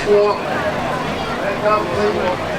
walk. Back up, please.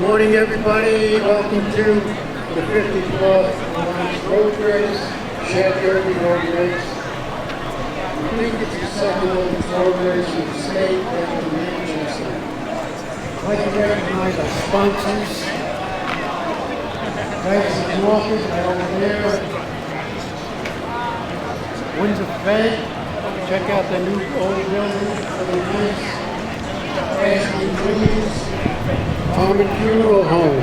Morning, everybody. Welcome to the 54th road race, Shad road race. I think it's the second oldest road race in the state after Manchester. I'd like to recognize our sponsors. Thanks to Walkers over there. Windsor Fed. Check out the new old building for the nice. Ashley Trees. Home and funeral home.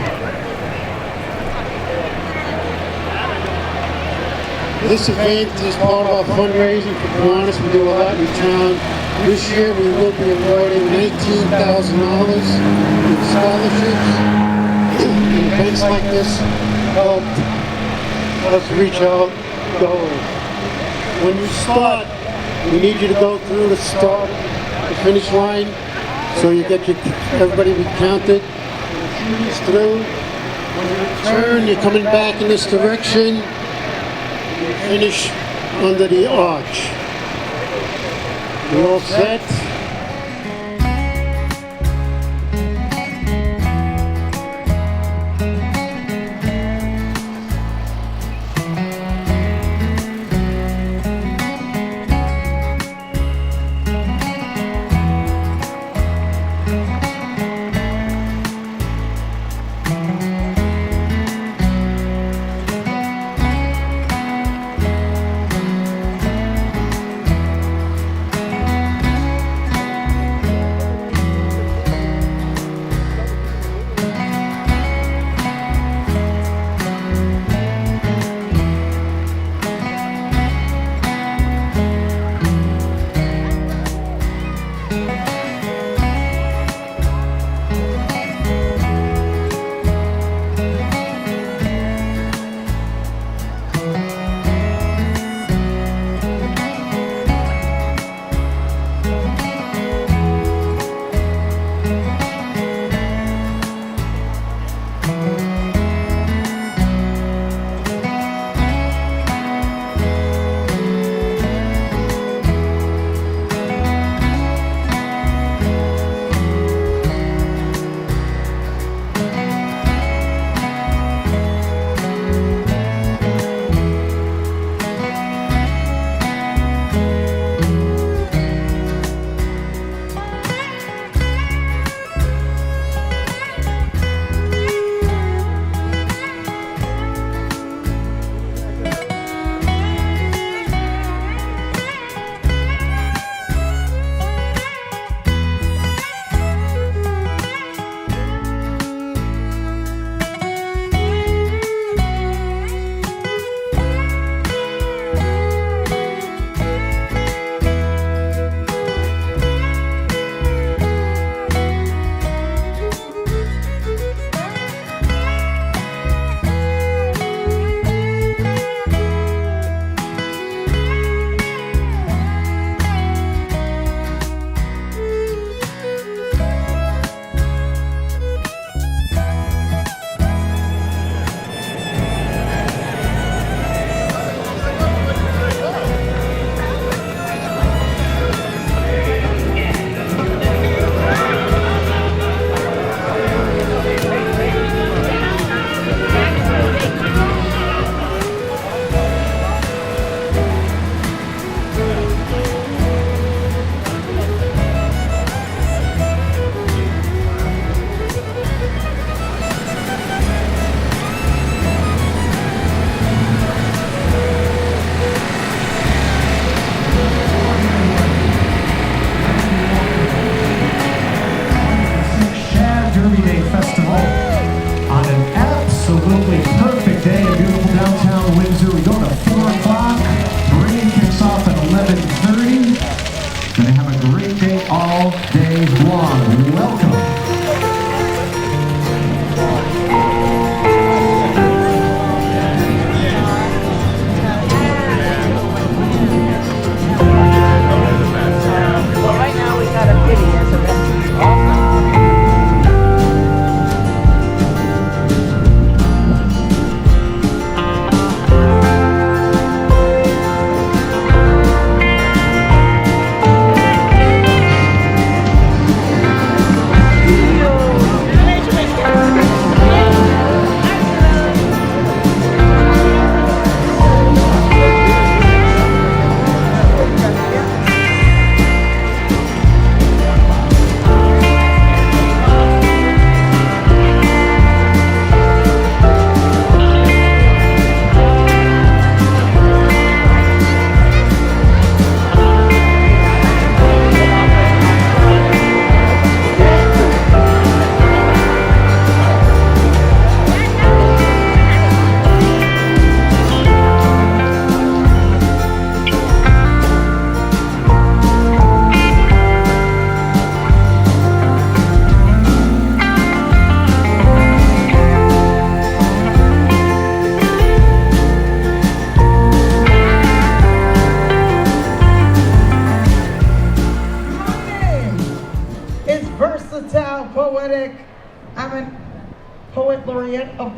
This event is part of our fundraising for Kiwanis. We do a lot in town. This year we will be awarding $19,000 in scholarships. Events like this help us reach out goals. When you start, we need you to go through the start, the finish line, so you get everybody recounted. Through. When you turn, you're coming back in this direction. You finish under the arch. You all set?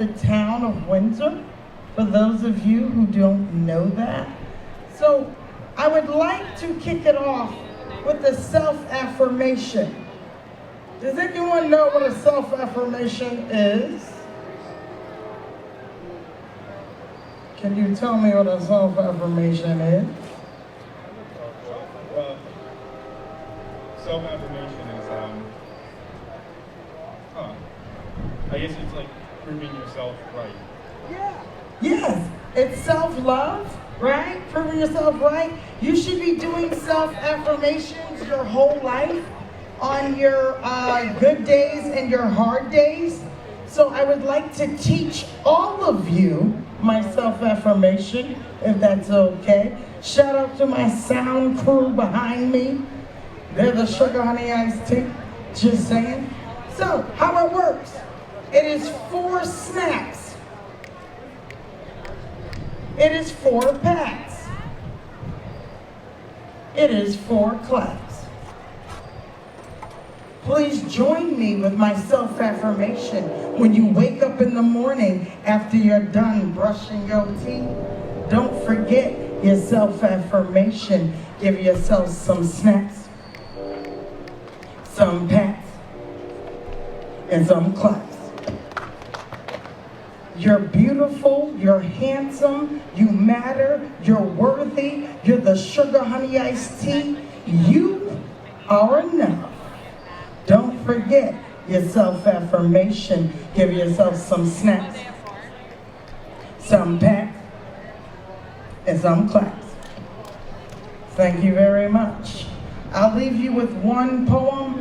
the town of Windsor, for those of you who don't know that. So I would like to kick it off with a self-affirmation. Does anyone know what a self-affirmation is? Can you tell me what a self-affirmation is? Self-affirmation is, I guess it's like proving yourself right. Yeah. Yes, it's self-love, right? Proving yourself right. You should be doing self-affirmations your whole life on your good days and your hard days. So I would like to teach all of you my self-affirmation, if that's okay. Shout out to my sound crew behind me. They're the Sugar Honey Iced Tea, just saying. So, how it works. It is 4 snaps. It is 4 pats. It is 4 claps. Please join me with my self-affirmation when you wake up in the morning after you're done brushing your teeth. Don't forget your self-affirmation. Give yourself some snaps, some pats, and some claps. You're beautiful, you're handsome, you matter, you're worthy, you're the Sugar Honey Iced Tea. You are enough. Don't forget your self-affirmation. Give yourself some snaps, some pats, and some claps. Thank you very much. I'll leave you with one poem.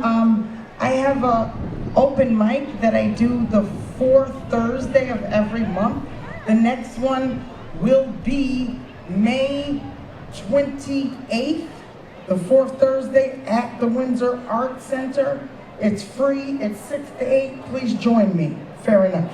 I have an open mic that I do the 4th Thursday of every month. The next one will be May 28th, the 4th Thursday at the Windsor Art Center. It's free, it's 6 to 8. Please join me. Fair enough.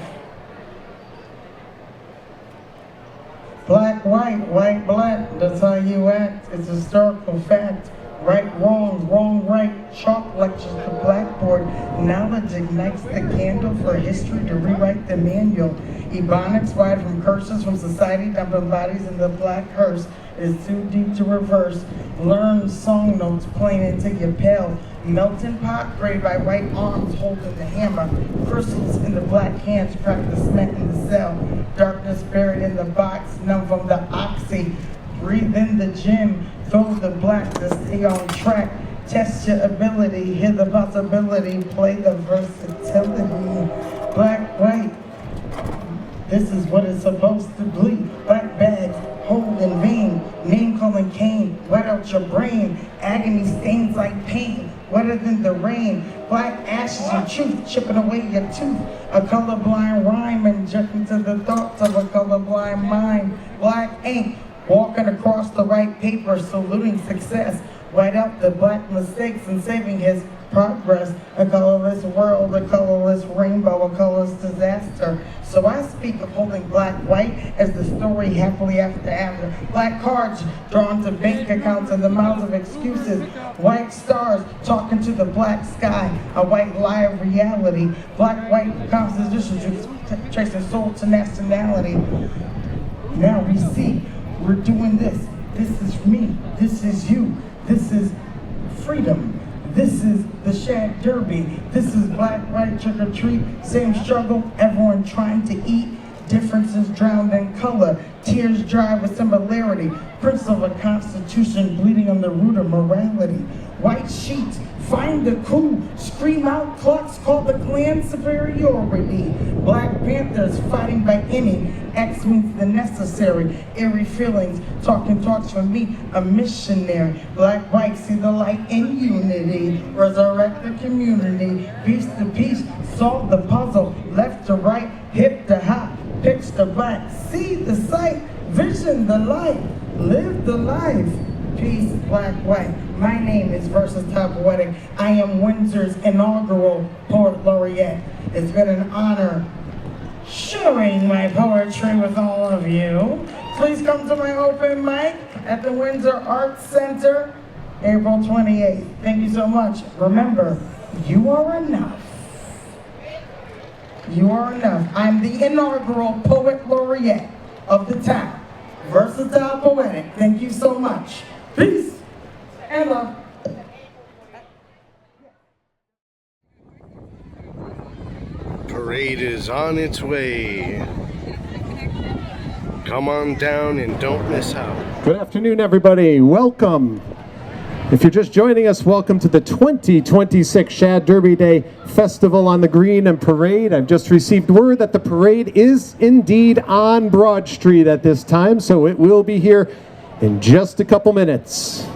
Black, white, black, that's how you act. It's a historical fact. Right, wrong, right. Chalk lectures the blackboard. Knowledge ignites the candle for history to rewrite the manual. Ebonics wide from curses from society, dumping bodies in the black hearse. It's too deep to reverse. Learn song notes playing into your pale. Melting pot prayed by white arms holding the hammer. Crystals in the black hands crack the cement in the cell. Darkness buried in the box, numb from the oxy. Breathe in the gym, throw the black to stay on track. Test your ability, hear the possibility, play the versatility. Black, white, this is what it's supposed to be. Black bags, hold in vain. Name calling Cain, wet out your brain. Agony stains like pain, wetter than the rain. Black ashes of truth, chipping away your tooth. A colorblind rhyme, injecting to the thoughts of a colorblind mind. Black ink, walking across the white paper, saluting success. White out the black mistakes and saving his progress. A colorless world, a colorless rainbow, a colorless disaster. So I speak of holding black, white as the story happily after. Black cards drawn to bank accounts and the mouths of excuses. White stars talking to the black sky, a white lie of reality. Black, white compositions tracing soul to nationality. Now we see, we're doing this. This is me, this is you, this is freedom. This is the Shad Derby. This is black, white, trick or treat. Same struggle, everyone trying to eat. Differences drowned in color. Tears dry with similarity. Principle of a constitution bleeding on the root of morality. White sheets, find the coup. Scream out, clocks call the clan superiority. Black Panthers fighting by any. X means the necessary. Eerie feelings, talking talks from me, a missionary. Black, white, see the light in unity. Resurrect the community. Piece to piece, solve the puzzle. Left to right, hip to hop. Pitch to black, see the sight. Vision the light, live the life. Peace, black, white. My name is Versatile Poetic. I am Windsor's inaugural Poet Laureate. It's been an honor sharing my poetry with all of you. Please come to my open mic at the Windsor Arts Center, April 28th. Thank you so much. Remember, you are enough. You are enough. I'm the inaugural poet laureate of the town. Versatile poetic. Thank you so much. Peace and love. Parade is on its way. Come on down and don't miss out. Good afternoon, everybody. Welcome. If you're just joining us, welcome to the 2026 Shad Derby Day Festival on the Green and Parade. I've just received word that the parade is indeed on Broad Street at this time, so it will be here in just a couple minutes.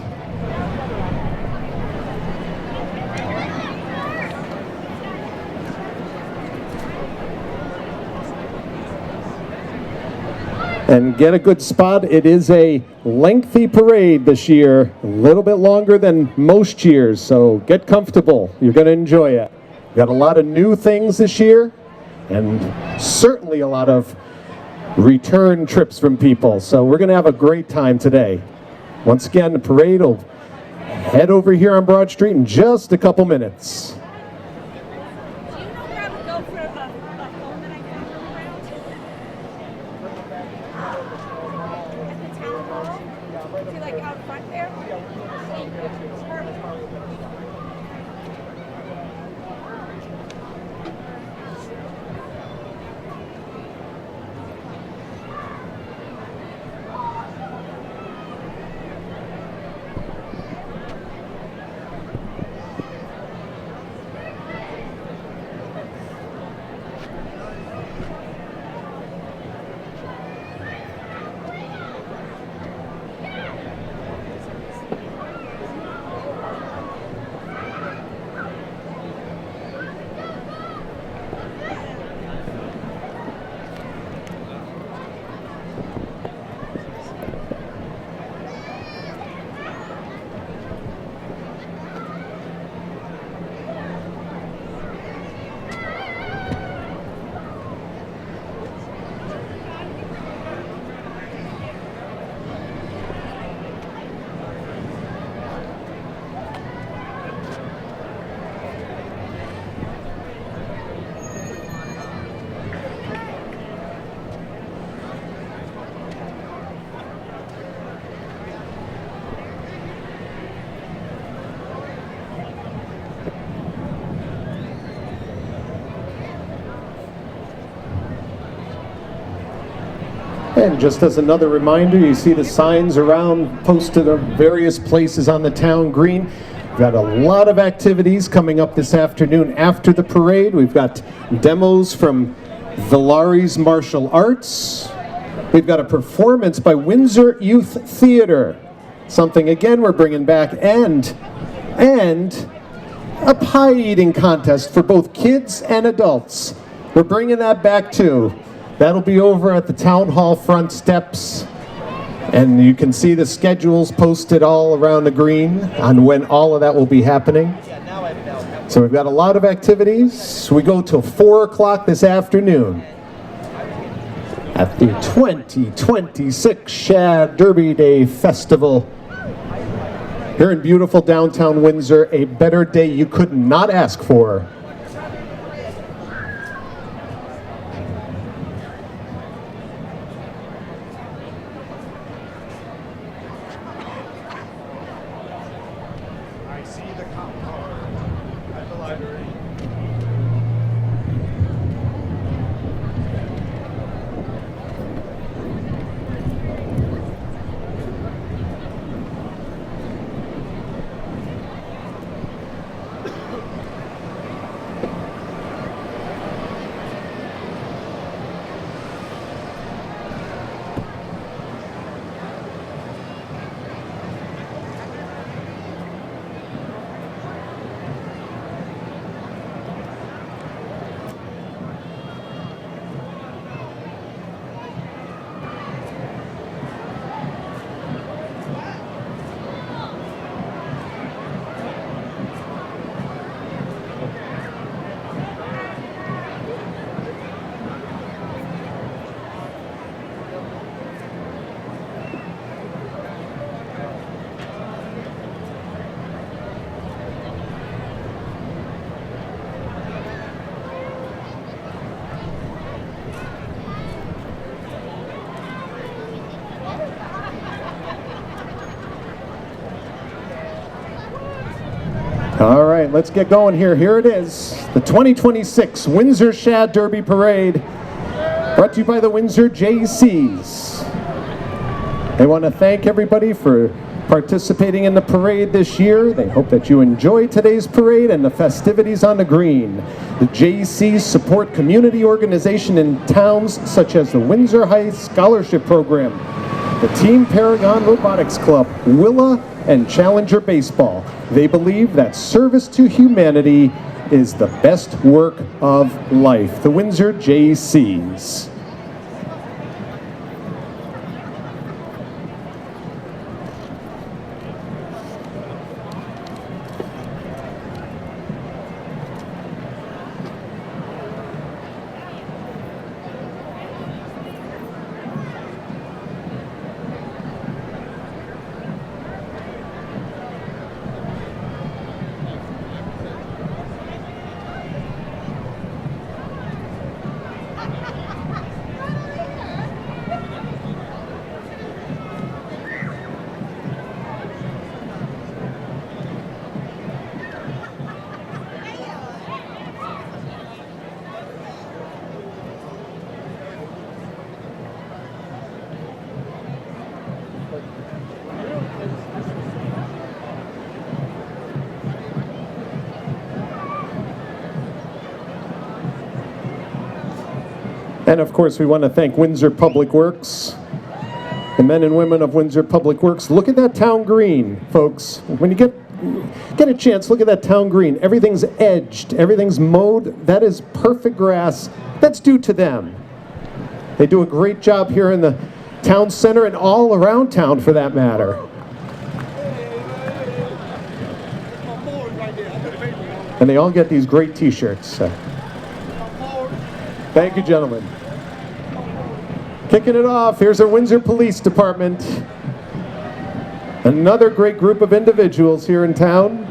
And get a good spot. It is a lengthy parade this year, a little bit longer than most years, so get comfortable. You're going to enjoy it. Got a lot of new things this year, and certainly a lot of return trips from people, so we're going to have a great time today. Once again, the parade will head over here on Broad Street in just a couple minutes. And just as another reminder, you see the signs around posted at various places on the town green. We've got a lot of activities coming up this afternoon after the parade. We've got demos from Villari's Martial Arts. We've got a performance by Windsor Youth Theater. Something, again, we're bringing back. And a pie eating contest for both kids and adults. We're bringing that back too. That'll be over at the Town Hall front steps, and you can see the schedules posted all around the green on when all of that will be happening. So we've got a lot of activities. We go till 4 o'clock this afternoon at the 2026 Shad Derby Day Festival here in beautiful downtown Windsor. A better day you could not ask for. let's get going here. Here it is, the 2026 Windsor Shad Derby Parade, brought to you by the Windsor JCs. They want to thank everybody for participating in the parade this year. They hope that you enjoy today's parade and the festivities on the green. The JCs support community organization in towns such as the Windsor High Scholarship Program, the Team Paragon Robotics Club, Willa, and Challenger Baseball. They believe that service to humanity is the best work of life. The Windsor JCs. And of course, we want to thank Windsor Public Works, the men and women of Windsor Public Works. Look at that town green, folks. When you get a chance, look at that town green. Everything's edged, everything's mowed. That is perfect grass. That's due to them. They do a great job here in the town center and all around town, for that matter. And they all get these great t-shirts. Thank you, gentlemen. Kicking it off, here's our Windsor Police Department. Another great group of individuals here in town.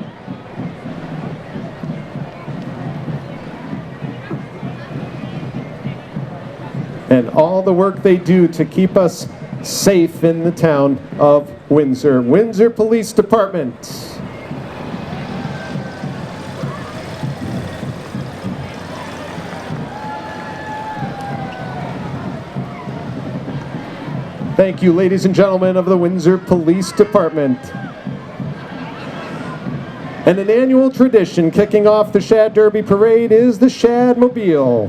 And all the work they do to keep us safe in the town of Windsor. Windsor Police Department. Thank you, ladies and gentlemen of the Windsor Police Department. And an annual tradition kicking off the Shad Derby Parade is the Shad Mobile.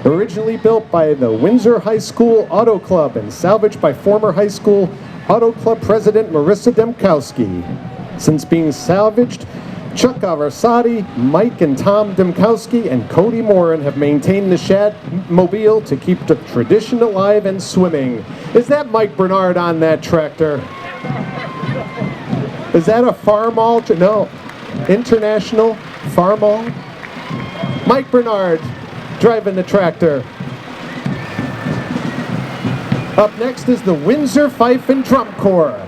Originally built by the Windsor High School Auto Club and salvaged by former high school Auto Club President Marissa Demkowski. Since being salvaged, Chuck Aversati, Mike and Tom Demkowski, and Cody Moran have maintained the Shad Mobile to keep the tradition alive and swimming. Is that Mike Bernard on that tractor? Is that a Farmall? No. International Farmall? Mike Bernard driving the tractor. Up next is the Windsor Fife and Drum Corps,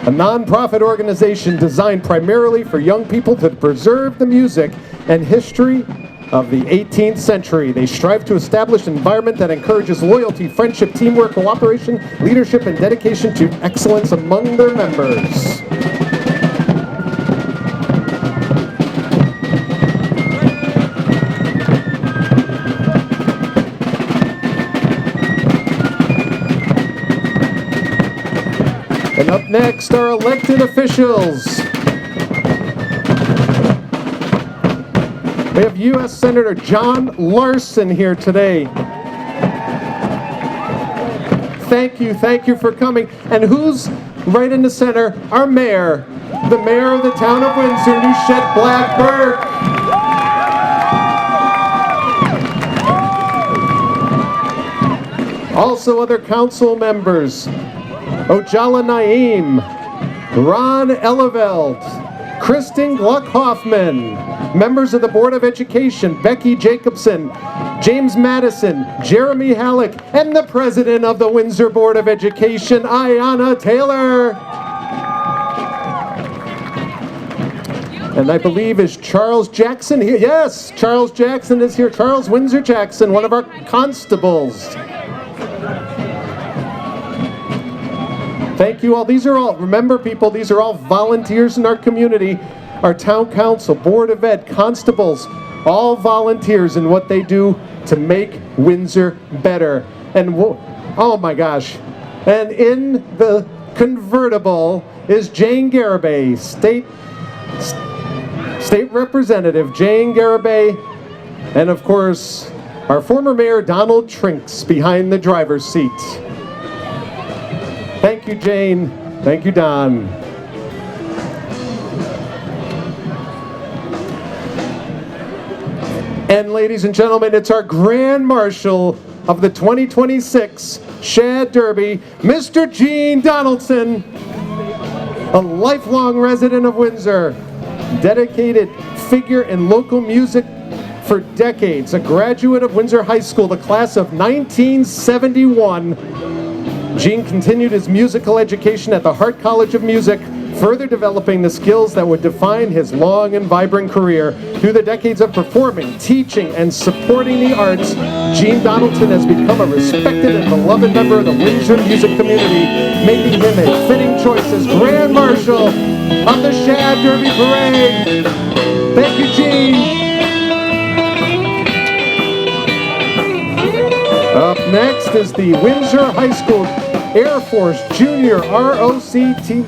a non-profit organization designed primarily for young people to preserve the music and history of the 18th century. They strive to establish an environment that encourages loyalty, friendship, teamwork, cooperation, leadership, and dedication to excellence among their members. And up next are elected officials. We have U.S. Senator John Larson here today. Thank you for coming. And who's right in the center? Our mayor, the mayor of the town of Windsor, Shad Blackburn. Also other council members: Ojala Naeem, Ron Eleveld, Kristen Gluck-Hoffman, members of the Board of Education, Becky Jacobson, James Madison, Jeremy Halleck, and the president of the Windsor Board of Education, Ayanna Taylor. And I believe is Charles Jackson here. Yes, Charles Jackson is here. Charles Windsor Jackson, one of our constables. Thank you all. These are all, remember people, these are all volunteers in our community. Our town council, board of ed, constables, all volunteers in what they do to make Windsor better. And oh my gosh. And in the convertible is Jane Garibay, State Representative Jane Garibay, and of course, our former mayor Donald Trinks behind the driver's seat. Thank you, Jane. Thank you, Don. And ladies and gentlemen, it's our Grand Marshal of the 2026 Shad Derby, Mr. Gene Donaldson, a lifelong resident of Windsor, dedicated figure in local music for decades, a graduate of Windsor High School, the class of 1971. Gene continued his musical education at the Hart College of Music, further developing the skills that would define his long and vibrant career. Through the decades of performing, teaching, and supporting the arts, Gene Donaldson has become a respected and beloved member of the Windsor music community, making him a fitting choice as Grand Marshal of the Shad Derby Parade. Thank you, Gene. Up next is the Windsor High School Air Force Junior ROTC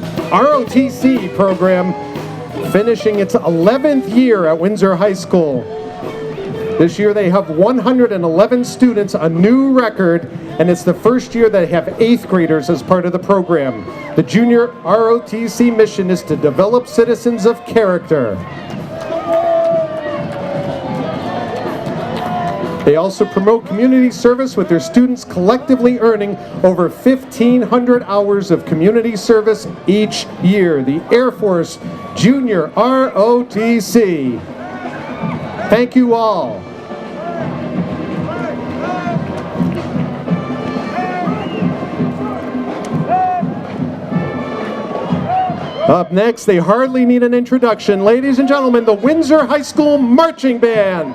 program, finishing its 11th year at Windsor High School. This year they have 111 students, a new record, and it's the first year they have 8th graders as part of the program. The Junior ROTC mission is to develop citizens of character. They also promote community service with their students collectively earning over 1,500 hours of community service each year. The Air Force Junior ROTC. Thank you all. Up next, they hardly need an introduction. Ladies and gentlemen, the Windsor High School Marching Band.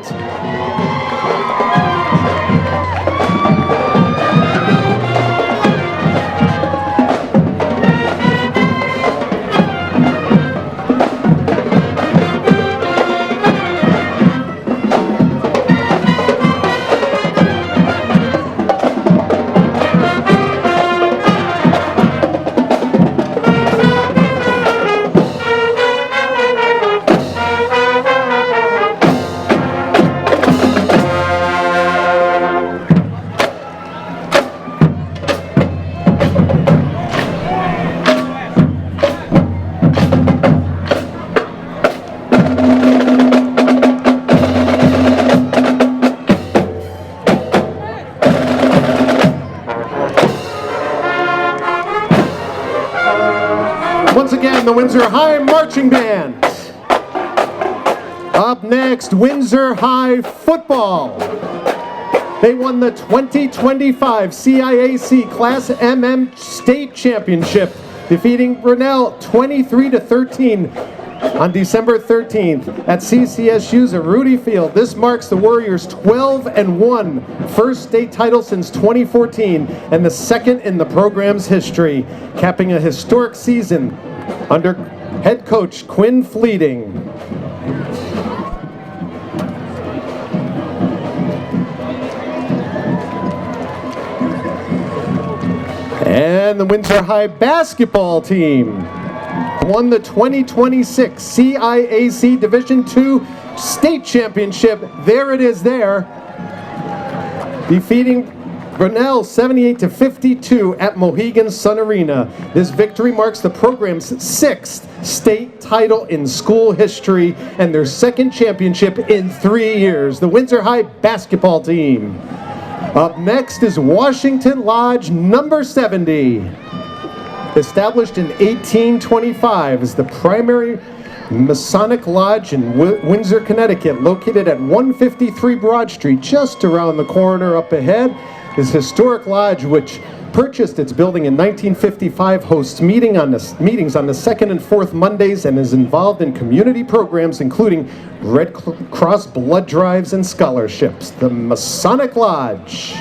Once again, the Windsor High Marching Band. Up next, Windsor High Football. They won the 2025 CIAC Class MM State Championship, defeating Brunel 23-13 on December 13th at CCSU's at Rudy Field. This marks the Warriors' 12-1 first state title since 2014 and the second in the program's history, capping a historic season under head coach Quinn Fleeting. And the Windsor High basketball team won the 2026 CIAC Division II State Championship. There it is there, defeating Brunel 78-52 at Mohegan Sun Arena. This victory marks the program's 6th state title in school history and their 2nd championship in 3 years. The Windsor High basketball team. Up next is Washington Lodge number 70. Established in 1825 as the primary Masonic Lodge in Windsor, Connecticut, located at 153 Broad Street, just around the corner up ahead. This historic lodge, which purchased its building in 1955, hosts meetings on the second and fourth Mondays and is involved in community programs including Red Cross blood drives and scholarships. The Masonic Lodge.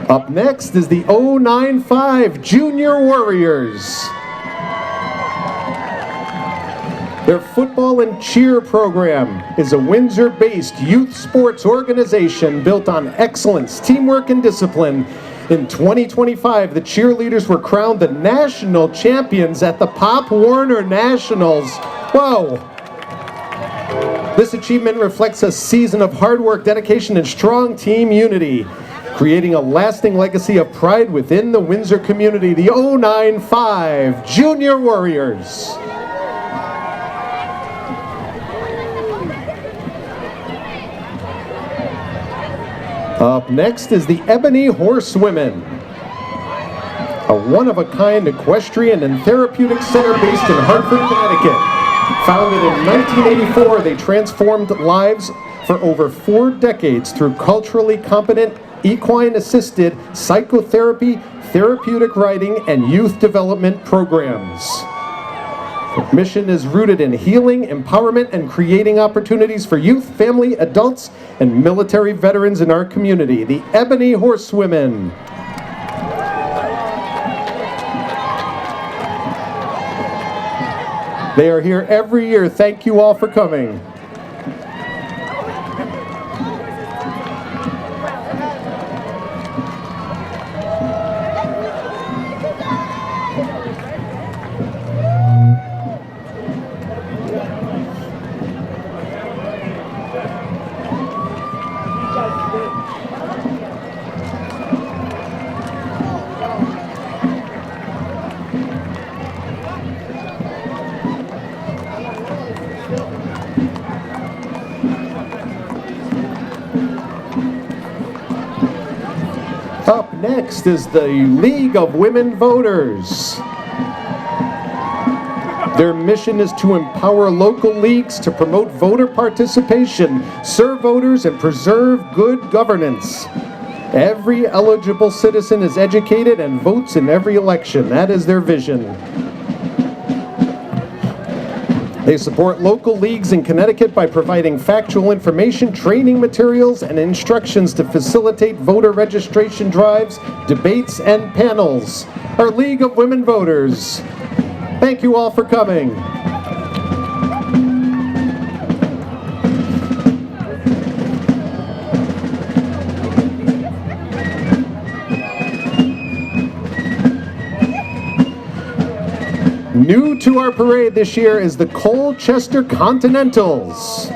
Up next is the 095 Junior Warriors. Their football and cheer program is a Windsor-based youth sports organization built on excellence, teamwork, and discipline. In 2025, the cheerleaders were crowned the national champions at the Pop Warner Nationals. Whoa! This achievement reflects a season of hard work, dedication, and strong team unity, creating a lasting legacy of pride within the Windsor community. The 095 Junior Warriors. Up next is the Ebony Horsewomen, a one-of-a-kind equestrian and therapeutic center based in Hartford, Connecticut. Founded in 1984, they transformed lives for over 4 decades through culturally competent, equine-assisted psychotherapy, therapeutic riding, and youth development programs. The mission is rooted in healing, empowerment, and creating opportunities for youth, family, adults, and military veterans in our community. The Ebony Horsewomen. They are here every year. Thank you all for coming. Up next is the League of Women Voters. Their mission is to empower local leagues to promote voter participation, serve voters, and preserve good governance. Every eligible citizen is educated and votes in every election. That is their vision. They support local leagues in Connecticut by providing factual information, training materials, and instructions to facilitate voter registration drives, debates, and panels. Our League of Women Voters. Thank you all for coming. New to our parade this year is the Colchester Continentals.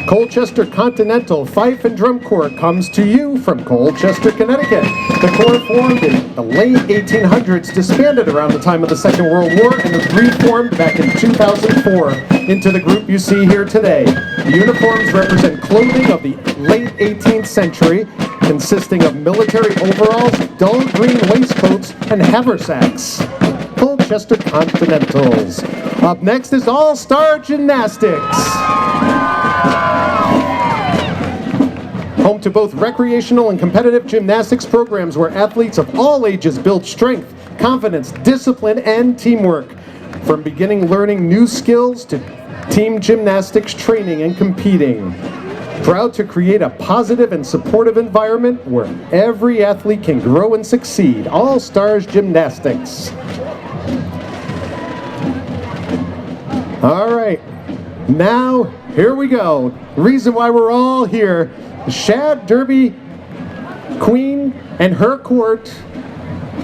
Colchester Continental Fife and Drum Corps comes to you from Colchester, Connecticut. The Corps formed in the late 1800s, disbanded around the time of the Second World War, and was reformed back in 2004 into the group you see here today. The uniforms represent clothing of the late 18th century, consisting of military overalls, dull green waistcoats, and haversacks. Colchester Continentals. Up next is All-Star Gymnastics. Home to both recreational and competitive gymnastics programs where athletes of all ages build strength, confidence, discipline, and teamwork. From beginning learning new skills to team gymnastics training and competing. Proud to create a positive and supportive environment where every athlete can grow and succeed. All Stars Gymnastics. All right, now here we go. Reason why we're all here. The Shad Derby Queen and her court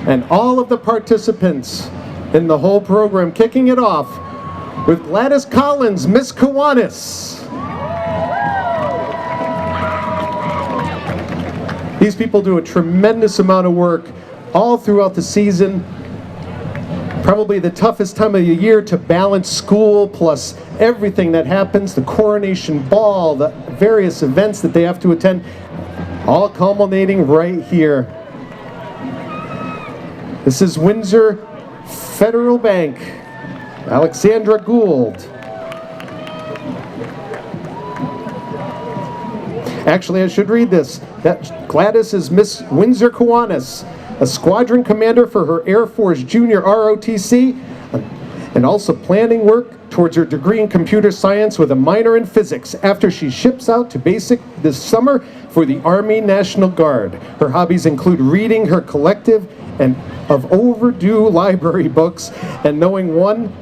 and all of the participants in the whole program, kicking it off with Gladys Collins, Miss Kiwanis. These people do a tremendous amount of work all throughout the season. Probably the toughest time of the year to balance school plus everything that happens, the coronation ball, the various events that they have to attend, all culminating right here. This is Windsor Federal Bank, Alexandra Gould. Actually, I should read this. That Gladys is Miss Windsor Kiwanis, a squadron commander for her Air Force Junior ROTC, and also planning work towards her degree in computer science with a minor in physics. After she ships out to basic this summer, for the Army National Guard. Her hobbies include reading her collective and of overdue library books and knowing one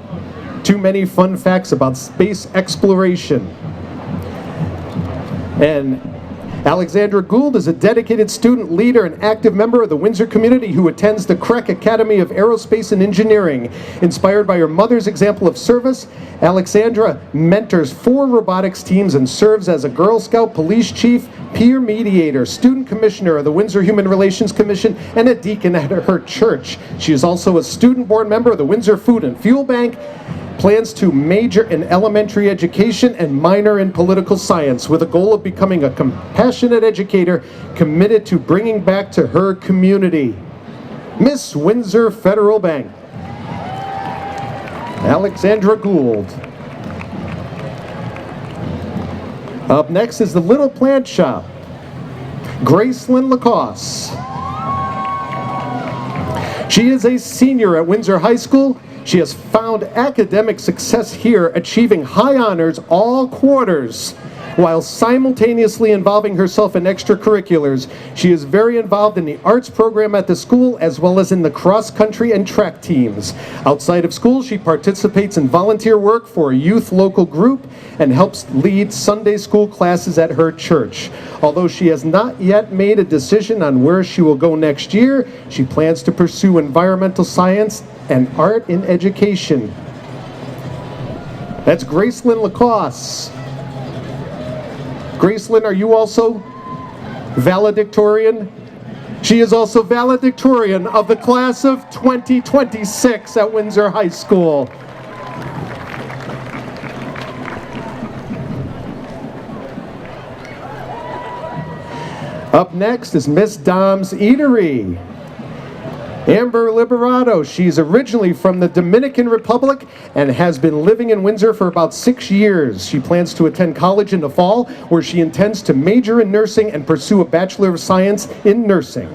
too many fun facts about space exploration. And Alexandra Gould is a dedicated student leader and active member of the Windsor community who attends the Creek Academy of Aerospace and Engineering. Inspired by her mother's example of service, Alexandra mentors 4 robotics teams and serves as a Girl Scout police chief, peer mediator, student commissioner of the Windsor Human Relations Commission, and a deacon at her church. She is also a student board member of the Windsor Food and Fuel Bank, plans to major in elementary education and minor in political science with a goal of becoming a compassionate educator committed to bringing back to her community. Miss Windsor Federal Bank, Alexandra Gould. Up next is the Little Plant Shop, Gracelyn Lacoste. She is a senior at Windsor High School. She has found academic success here, achieving high honors all quarters, while simultaneously involving herself in extracurriculars. She is very involved in the arts program at the school, as well as in the cross-country and track teams. Outside of school, she participates in volunteer work for a youth local group and helps lead Sunday school classes at her church. Although she has not yet made a decision on where she will go next year, she plans to pursue environmental science and art in education. That's Gracelyn Lacoste. Gracelyn, are you also valedictorian? She is also valedictorian of the class of 2026 at Windsor High School. Up next is Miss Dom's Eatery, Amber Liberato. She's originally from the Dominican Republic and has been living in Windsor for about 6 years. She plans to attend college in the fall, where she intends to major in nursing and pursue a Bachelor of Science in nursing.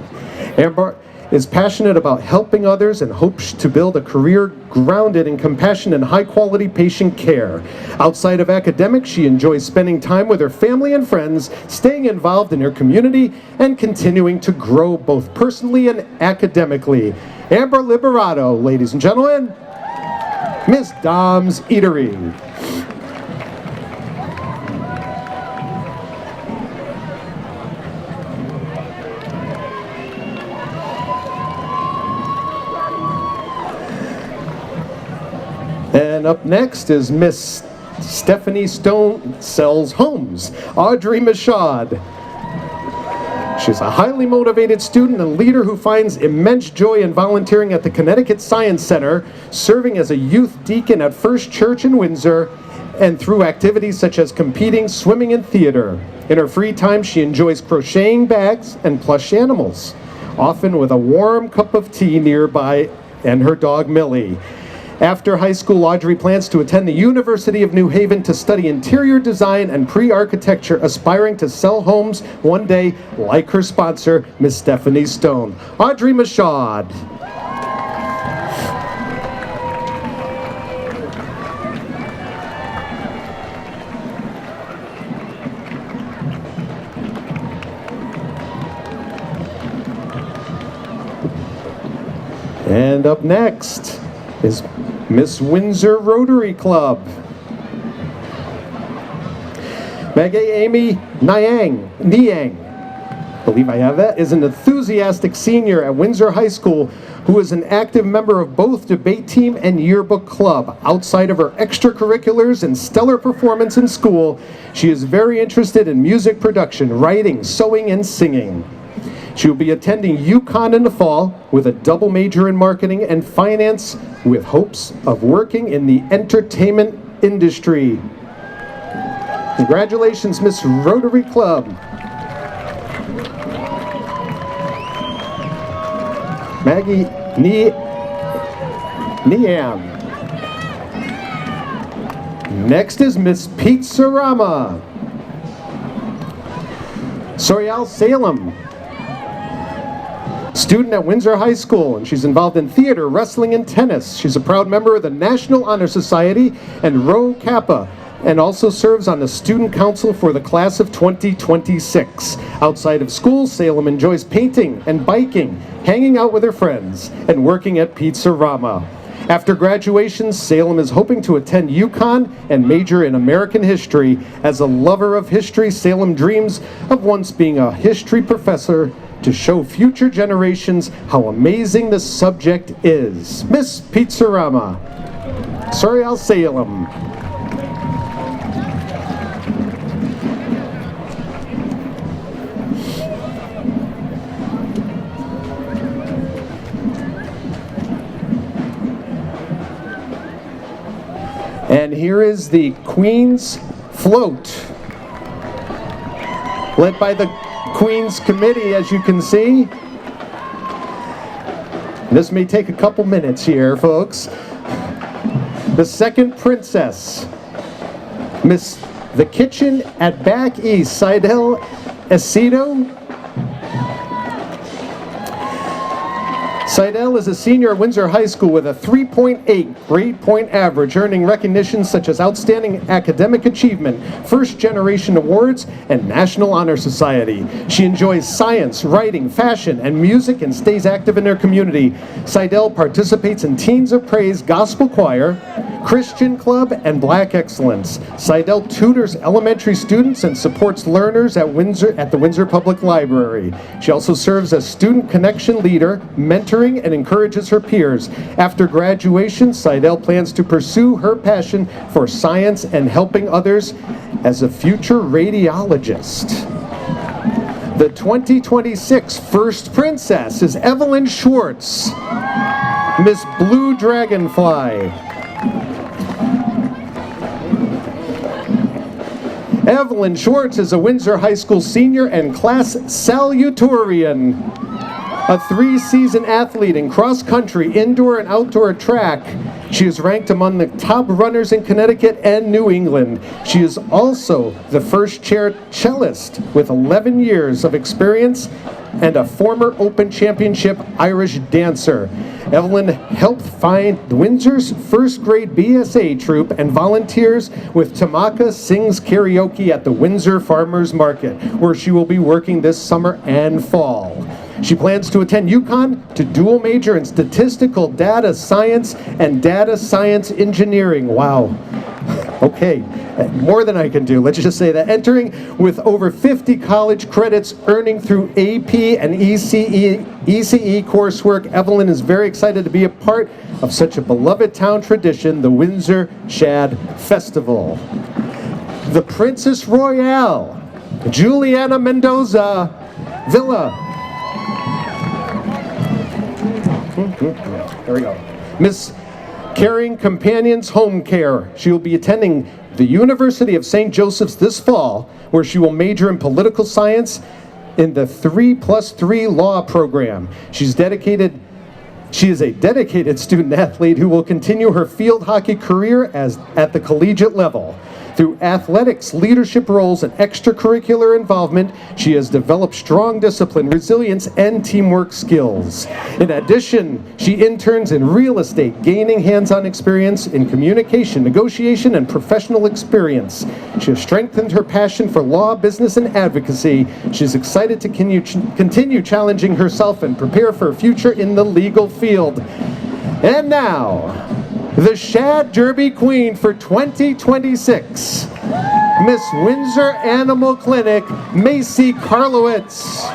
Amber is passionate about helping others and hopes to build a career grounded in compassion and high-quality patient care. Outside of academics, she enjoys spending time with her family and friends, staying involved in her community, and continuing to grow both personally and academically. Amber Liberato, ladies and gentlemen, Miss Dom's Eatery. And up next is Miss Stephanie Stone Sells Homes, Audrey Mashad. She's a highly motivated student and leader who finds immense joy in volunteering at the Connecticut Science Center, serving as a youth deacon at First Church in Windsor, and through activities such as competing, swimming, and theater. In her free time, she enjoys crocheting bags and plush animals, often with a warm cup of tea nearby and her dog Millie. After high school, Audrey plans to attend the University of New Haven to study interior design and pre-architecture, aspiring to sell homes one day like her sponsor, Miss Stephanie Stone. Audrey Mashad. And up next is Miss Windsor Rotary Club. Maggie Amy Niang, I believe I have that, is an enthusiastic senior at Windsor High School who is an active member of both debate team and yearbook club. Outside of her extracurriculars and stellar performance in school, she is very interested in music production, writing, sewing, and singing. She will be attending UConn in the fall with a double major in marketing and finance, with hopes of working in the entertainment industry. Congratulations, Miss Rotary Club. Maggie Niam. Next is Miss Pizzarama. Sorial Salem. Student at Windsor High School, and she's involved in theater, wrestling, and tennis. She's a proud member of the National Honor Society and Rho Kappa and also serves on the student council for the class of 2026. Outside of school, Salem enjoys painting and biking, hanging out with her friends, and working at Pizzarama. After graduation, Salem is hoping to attend UConn and major in American history. As a lover of history, Salem dreams of once being a history professor to show future generations how amazing the subject is. Miss Pizzarama. Sorry, I'll Salem. And here is the Queen's Float, led by the Queen's Committee, as you can see. This may take a couple minutes here, folks. The second princess, Miss the Kitchen at Back East, Seidel Esito. Seidel is a senior at Windsor High School with a 3.8 grade point average, earning recognitions such as Outstanding Academic Achievement, First Generation Awards, and National Honor Society. She enjoys science, writing, fashion, and music and stays active in her community. Seidel participates in Teens of Praise Gospel Choir, Christian Club, and Black Excellence. Seidel tutors elementary students and supports learners at the Windsor Public Library. She also serves as student connection leader, mentoring, and encourages her peers. After graduation, Seidel plans to pursue her passion for science and helping others as a future radiologist. The 2026 First Princess is Evelyn Schwartz, Miss Blue Dragonfly. Evelyn Schwartz is a Windsor High School senior and class salutatorian, a 3-season athlete in cross-country, indoor, and outdoor track. She is ranked among the top runners in Connecticut and New England. She is also the first chair cellist with 11 years of experience and a former Open Championship Irish dancer. Evelyn helped find Windsor's first grade BSA troop and volunteers with Tamaka Sings Karaoke at the Windsor Farmers Market, where she will be working this summer and fall. She plans to attend UConn to dual major in statistical data science and data science engineering. Wow. Okay, more than I can do, let's just say that. Entering with over 50 college credits, earning through AP and ECE coursework, Evelyn is very excited to be a part of such a beloved town tradition, the Windsor Shad Festival. The Princess Royale, Juliana Mendoza Villa. There we go. Miss Caring Companions Home Care. She will be attending the University of St. Joseph's this fall, where she will major in political science in the 3+3 law program. She is a dedicated student athlete who will continue her field hockey career at the collegiate level. Through athletics, leadership roles, and extracurricular involvement, she has developed strong discipline, resilience, and teamwork skills. In addition, she interns in real estate, gaining hands-on experience in communication, negotiation, and professional experience. She has strengthened her passion for law, business, and advocacy. She is excited to continue challenging herself and prepare for a future in the legal field. And now, the Shad Derby Queen for 2026, Miss Windsor Animal Clinic, Macy Karlowitz.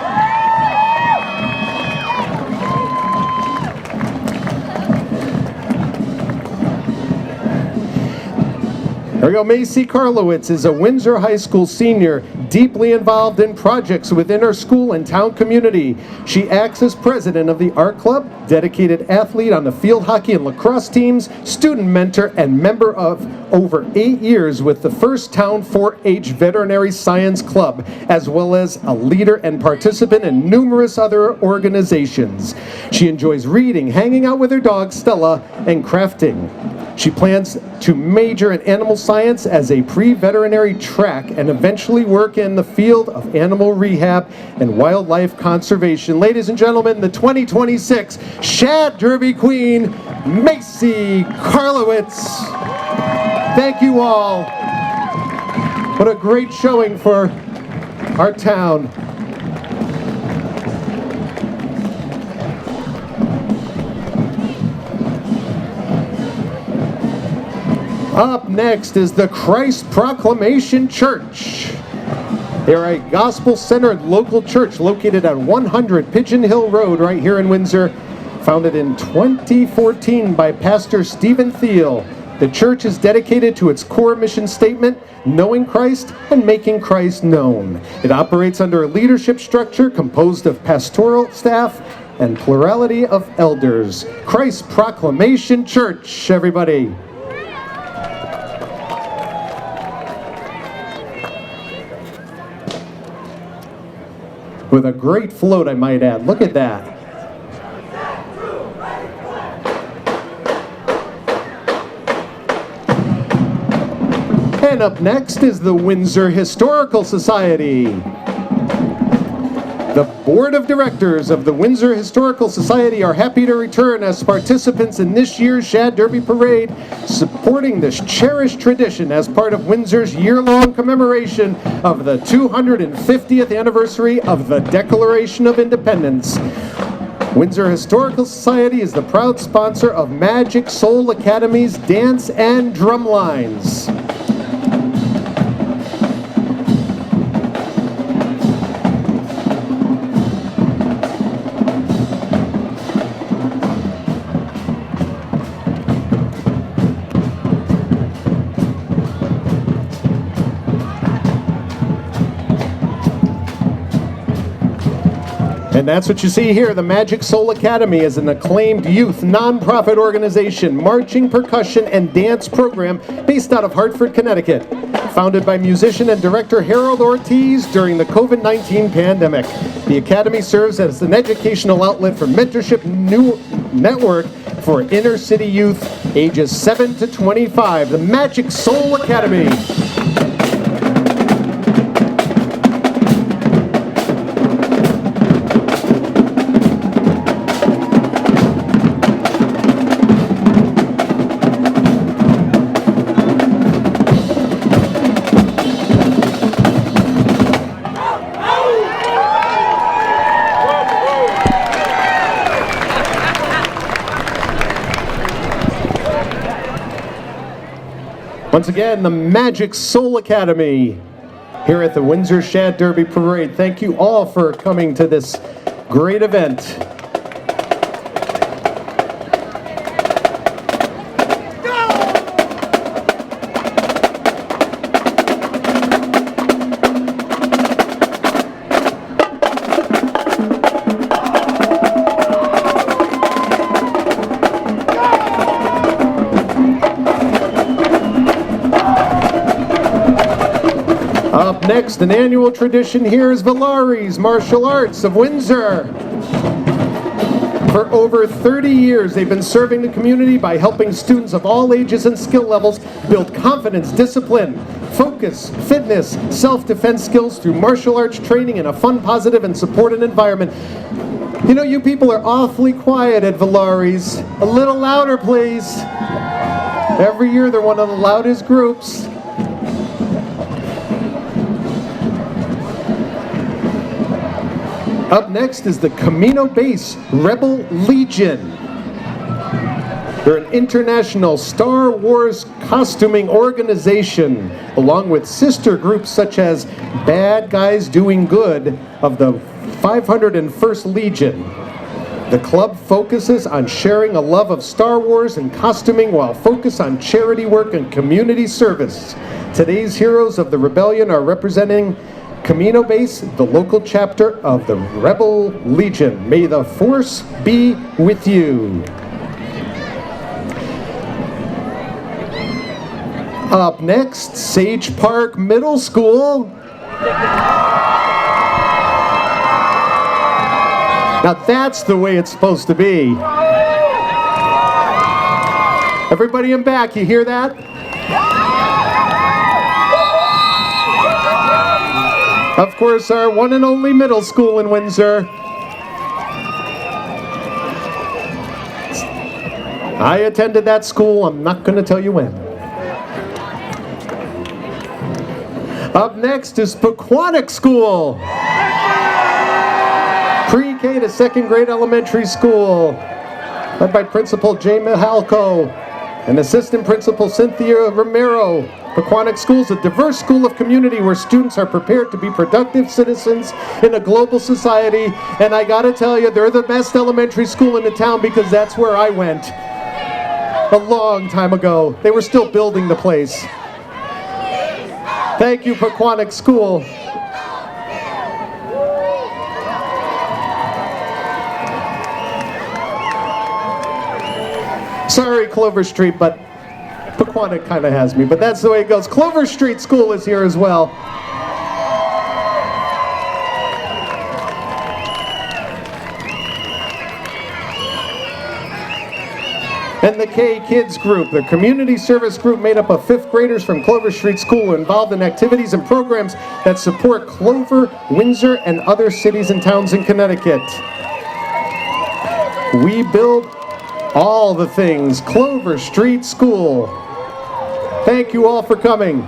There we go. Macy Karlowitz is a Windsor High School senior, deeply involved in projects within her school and town community. She acts as president of the art club, dedicated athlete on the field hockey and lacrosse teams, student mentor, and member of over 8 years with the First Town 4-H Veterinary Science Club, as well as a leader and participant in numerous other organizations. She enjoys reading, hanging out with her dog Stella, and crafting. She plans to major in animal science as a pre-veterinary track and eventually work in the field of animal rehab and wildlife conservation. Ladies and gentlemen, the 2026 Shad Derby Queen, Macy Karlowitz. Thank you all. What a great showing for our town. Up next is the Christ Proclamation Church. They're a gospel-centered local church located at 100 Pigeon Hill Road right here in Windsor, founded in 2014 by Pastor Stephen Thiel. The church is dedicated to its core mission statement, knowing Christ and making Christ known. It operates under a leadership structure composed of pastoral staff and plurality of elders. Christ Proclamation Church, everybody. With a great float, I might add. Look at that. And up next is the Windsor Historical Society. The Board of Directors of the Windsor Historical Society are happy to return as participants in this year's Shad Derby Parade, supporting this cherished tradition as part of Windsor's year-long commemoration of the 250th anniversary of the Declaration of Independence. Windsor Historical Society is the proud sponsor of Magic Soul Academy's Dance and Drumlines. And that's what you see here. The Magic Soul Academy is an acclaimed youth nonprofit organization, marching, percussion, and dance program based out of Hartford, Connecticut. Founded by musician and director Harold Ortiz during the COVID-19 pandemic. The Academy serves as an educational outlet for mentorship network for inner city youth ages 7 to 25. The Magic Soul Academy. Once again, the Magic Soul Academy here at the Windsor Shad Derby Parade. Thank you all for coming to this great event. Up next, an annual tradition here is Valari's Martial Arts of Windsor. For over 30 years, they've been serving the community by helping students of all ages and skill levels build confidence, discipline, focus, fitness, self-defense skills through martial arts training in a fun, positive, and supportive environment. You know, you people are awfully quiet at Valari's. A little louder, please. Every year, they're one of the loudest groups. Up next is the Camino Base Rebel Legion. They're an international Star Wars costuming organization, along with sister groups such as Bad Guys Doing Good of the 501st Legion. The club focuses on sharing a love of Star Wars and costuming while focused on charity work and community service. Today's heroes of the rebellion are representing Camino Base, the local chapter of the Rebel Legion. May the Force be with you. Up next, Sage Park Middle School. Now that's the way it's supposed to be. Everybody in back, you hear that? Of course, our one and only middle school in Windsor. I attended that school. I'm not going to tell you when. Up next is Pequannock School. Pre-K to second grade elementary school, led by Principal Jay Mihalko and Assistant Principal Cynthia Romero. Pequannock School is a diverse school of community where students are prepared to be productive citizens in a global society. And I gotta tell you, they're the best elementary school in the town because that's where I went a long time ago. They were still building the place. Thank you, Pequannock School. Sorry, Clover Street, but Pequannock kind of has me, but that's the way it goes. Clover Street School is here as well. And the K Kids Group, the community service group made up of 5th graders from Clover Street School, involved in activities and programs that support Clover, Windsor, and other cities and towns in Connecticut. We build all the things Clover Street School. Thank you all for coming.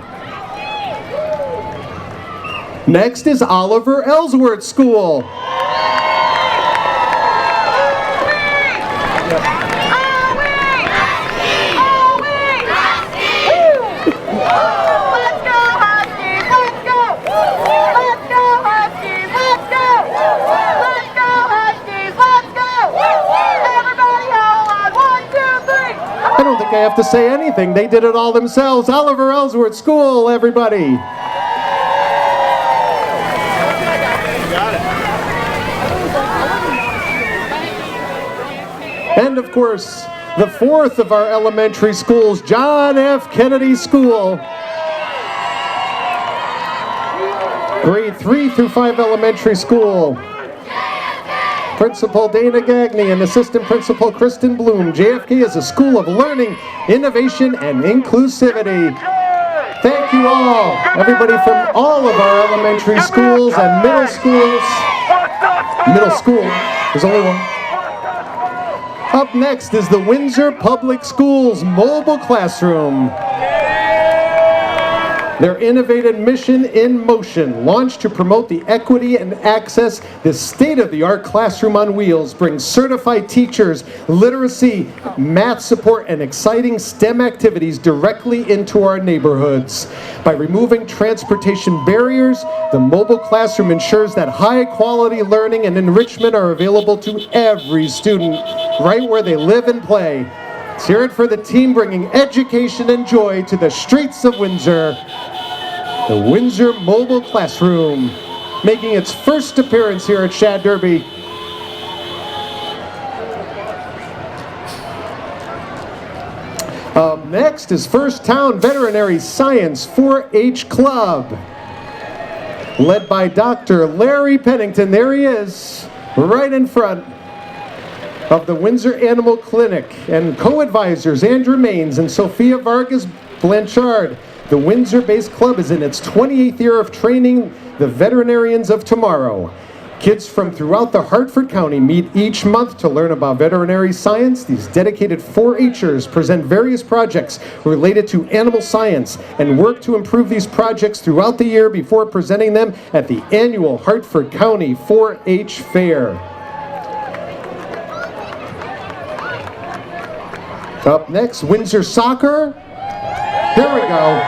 Next is Oliver Ellsworth School. I don't think I have to say anything. They did it all themselves. Oliver Ellsworth School, everybody. And of course, the 4th of our elementary schools, John F. Kennedy School. Grade 3 through 5 elementary school. Principal Dana Gagney and Assistant Principal Kristen Bloom. JFK is a school of learning, innovation, and inclusivity. Thank you all, everybody from all of our elementary schools and middle schools. Middle school, there's only one. Up next is the Windsor Public Schools Mobile Classroom. Their innovative mission in motion, launched to promote the equity and access, this state-of-the-art classroom on wheels brings certified teachers, literacy, math support, and exciting STEM activities directly into our neighborhoods. By removing transportation barriers, the mobile classroom ensures that high-quality learning and enrichment are available to every student, right where they live and play. Let's hear it for the team bringing education and joy to the streets of Windsor. The Windsor Mobile Classroom, making its first appearance here at Shad Derby. Up next is First Town Veterinary Science 4-H Club, led by Dr. Larry Pennington. There he is, right in front of the Windsor Animal Clinic, and co-advisors Andrew Maines and Sophia Vargas Blanchard. The Windsor-based club is in its 28th year of training the veterinarians of tomorrow. Kids from throughout the Hartford County meet each month to learn about veterinary science. These dedicated 4-H'ers present various projects related to animal science and work to improve these projects throughout the year before presenting them at the annual Hartford County 4-H Fair. Up next, Windsor Soccer. Here we go.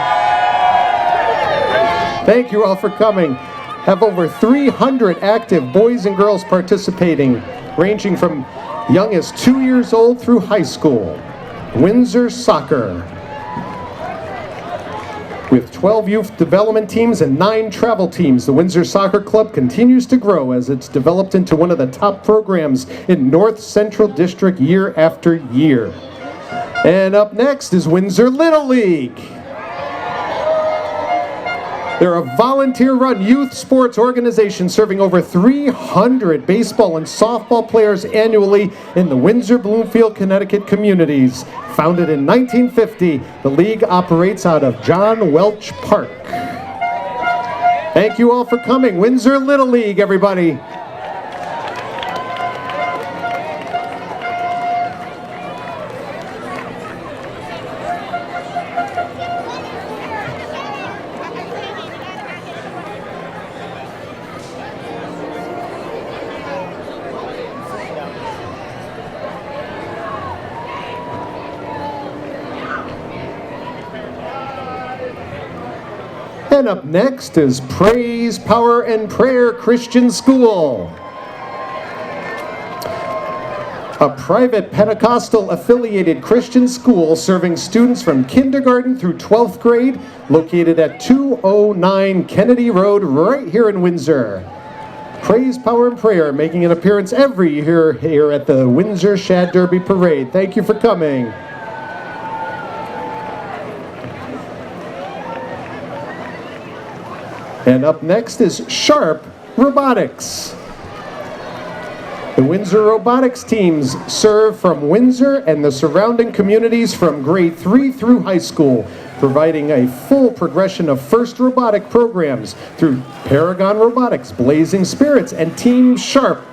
Thank you all for coming. Have over 300 active boys and girls participating, ranging from young as 2 years old through high school. Windsor Soccer. With 12 youth development teams and 9 travel teams, the Windsor Soccer Club continues to grow as it's developed into one of the top programs in North Central District year after year. And up next is Windsor Little League. They're a volunteer-run youth sports organization serving over 300 baseball and softball players annually in the Windsor-Bloomfield, Connecticut communities. Founded in 1950, the league operates out of John Welch Park. Thank you all for coming. Windsor Little League, everybody. And up next is Praise, Power, and Prayer Christian School. A private Pentecostal affiliated Christian school serving students from kindergarten through 12th grade, located at 209 Kennedy Road right here in Windsor. Praise, Power, and Prayer making an appearance every year here at the Windsor Shad Derby Parade. Thank you for coming. And up next is Sharp Robotics. The Windsor Robotics teams serve from Windsor and the surrounding communities from grade 3 through high school, providing a full progression of FIRST robotic programs through Paragon Robotics, Blazing Spirits, and Team Sharp.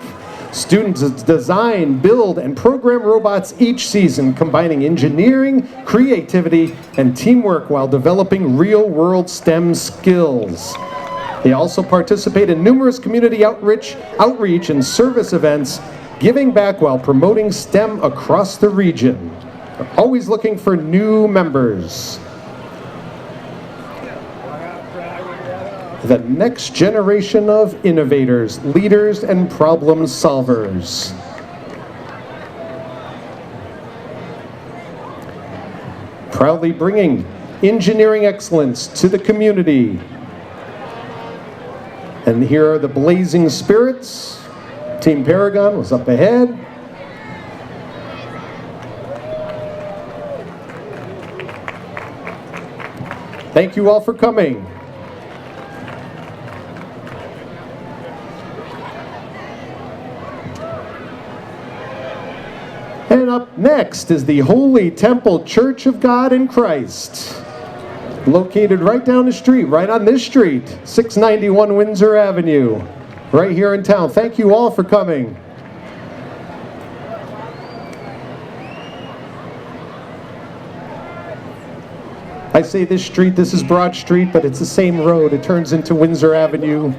Students design, build, and program robots each season, combining engineering, creativity, and teamwork while developing real-world STEM skills. They also participate in numerous community outreach and service events, giving back while promoting STEM across the region. They're always looking for new members. The next generation of innovators, leaders, and problem solvers. Proudly bringing engineering excellence to the community. And here are the Blazing Spirits. Team Paragon was up ahead. Thank you all for coming. And up next is the Holy Temple Church of God in Christ. Located right down the street, right on this street, 691 Windsor Avenue, right here in town. Thank you all for coming. I say this street, this is Broad Street, but it's the same road. It turns into Windsor Avenue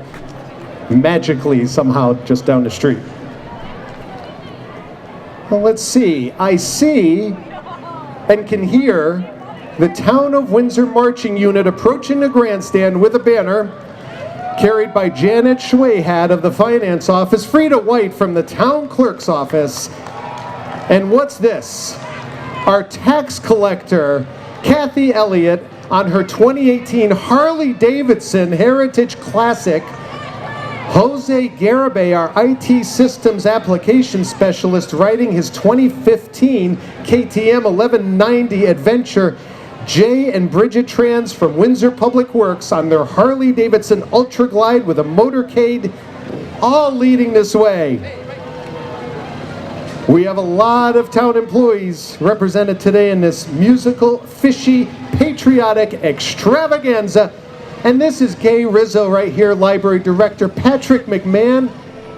magically somehow just down the street. Well, let's see. I see and can hear the Town of Windsor Marching Unit approaching the grandstand with a banner carried by Janet Schwayhat of the Finance Office, Frida White from the Town Clerk's Office, and what's this? Our tax collector, Kathy Elliott, on her 2018 Harley-Davidson Heritage Classic. Jose Garibay, our IT Systems Application Specialist, riding his 2015 KTM 1190 Adventure. Jay and Bridget Trans from Windsor Public Works on their Harley-Davidson Ultra Glide with a motorcade, all leading this way. We have a lot of town employees represented today in this musical, fishy, patriotic extravaganza. And this is Gay Rizzo right here, Library Director Patrick McMahon.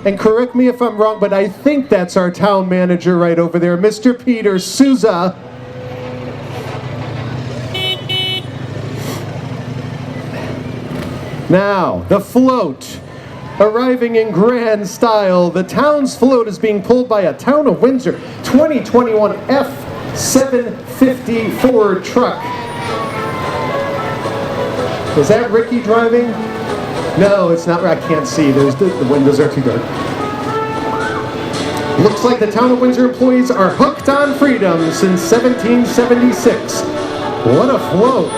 And correct me if I'm wrong, but I think that's our town manager right over there, Mr. Peter Souza. Now, the float. Arriving in grand style, the town's float is being pulled by a Town of Windsor 2021 F750 Ford truck. Is that Ricky driving? No, it's not. I can't see. The windows are too dark. Looks like the Town of Windsor employees are hooked on freedom since 1776. What a float.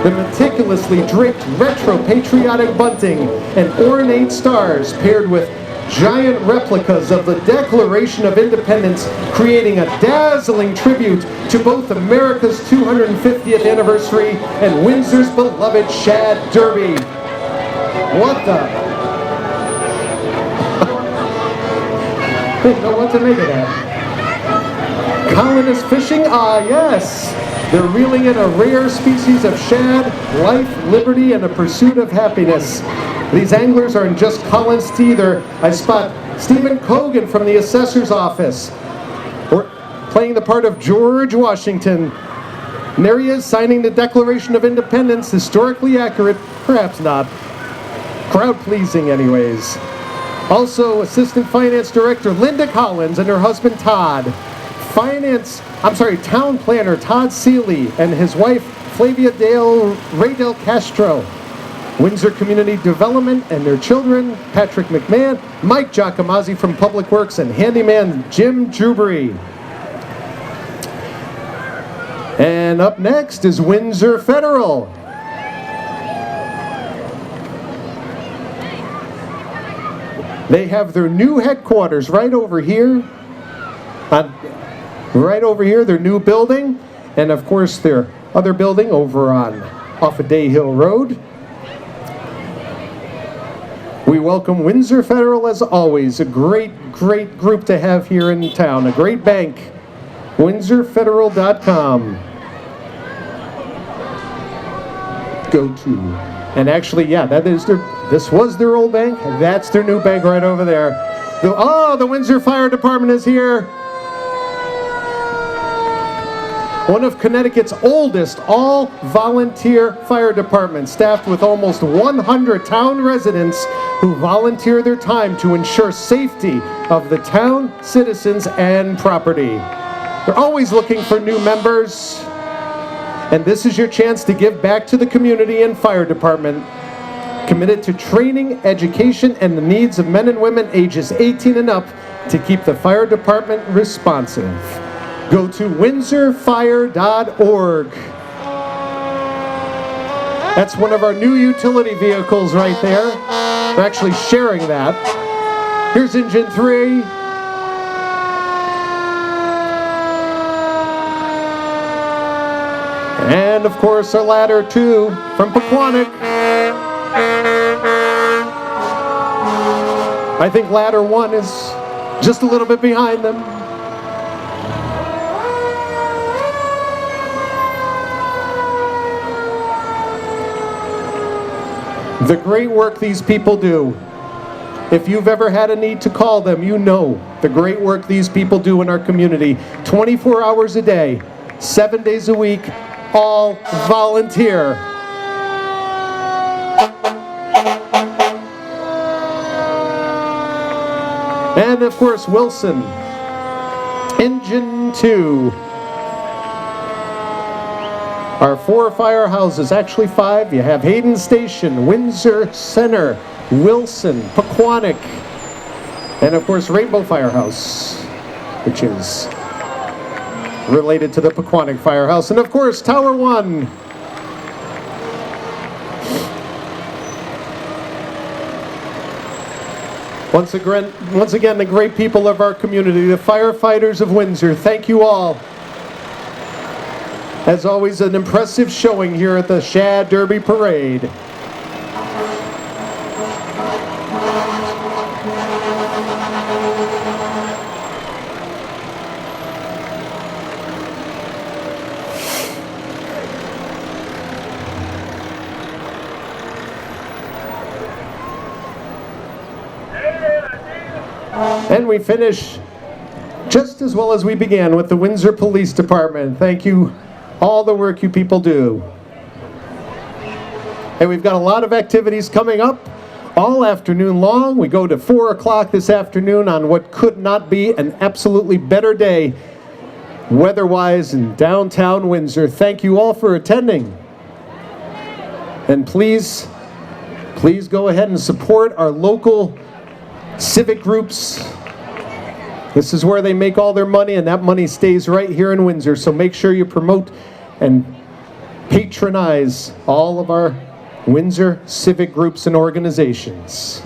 The meticulously draped retro patriotic bunting and ornate stars paired with giant replicas of the Declaration of Independence, creating a dazzling tribute to both America's 250th anniversary and Windsor's beloved Shad Derby. What the? Didn't know what to make of that. Colonist fishing? Ah, yes. They're reeling in a rare species of shad, life, liberty, and a pursuit of happiness. These anglers aren't just colonists either. I spot Stephen Cogan from the assessor's office, playing the part of George Washington. And there he is, signing the Declaration of Independence, historically accurate, perhaps not. Crowd-pleasing anyways. Also, Assistant Finance Director Linda Collins and her husband Todd. Town Planner Todd Seeley and his wife Flavia Dale, Raydale Castro, Windsor Community Development and their children, Patrick McMahon, Mike Giacomazzi from Public Works, and handyman Jim Drewbury. And up next is Windsor Federal. They have their new headquarters right over here. Right over here, their new building. And of course, their other building over off of Day Hill Road. We welcome Windsor Federal as always. A great group to have here in town. A great bank. WindsorFederal.com. Go to. And actually, yeah, this was their old bank. That's their new bank right over there. The Windsor Fire Department is here. One of Connecticut's oldest all-volunteer fire departments, staffed with almost 100 town residents who volunteer their time to ensure safety of the town, citizens, and property. They're always looking for new members, and this is your chance to give back to the community and fire department, committed to training, education, and the needs of men and women ages 18 and up to keep the fire department responsive. Go to windsorfire.org. That's one of our new utility vehicles right there. We're actually sharing that. Here's engine 3. And of course our ladder 2 from Pequannock. I think ladder 1 is just a little bit behind them. The great work these people do. If you've ever had a need to call them, you know the great work these people do in our community. 24 hours a day, 7 days a week, all volunteer. And of course, Wilson, engine 2. Our 4 firehouses, actually 5. You have Hayden Station, Windsor Center, Wilson, Pequannock, and of course Rainbow Firehouse, which is related to the Pequannock Firehouse, and of course Tower 1. Once again, the great people of our community, the firefighters of Windsor, thank you all. As always, an impressive showing here at the Shad Derby Parade. And we finish just as well as we began with the Windsor Police Department. Thank you. All the work you people do. And we've got a lot of activities coming up all afternoon long. We go to 4 o'clock this afternoon on what could not be an absolutely better day weather-wise in downtown Windsor. Thank you all for attending. And please go ahead and support our local civic groups. This is where they make all their money, and that money stays right here in Windsor. So make sure you promote and patronize all of our Windsor civic groups and organizations.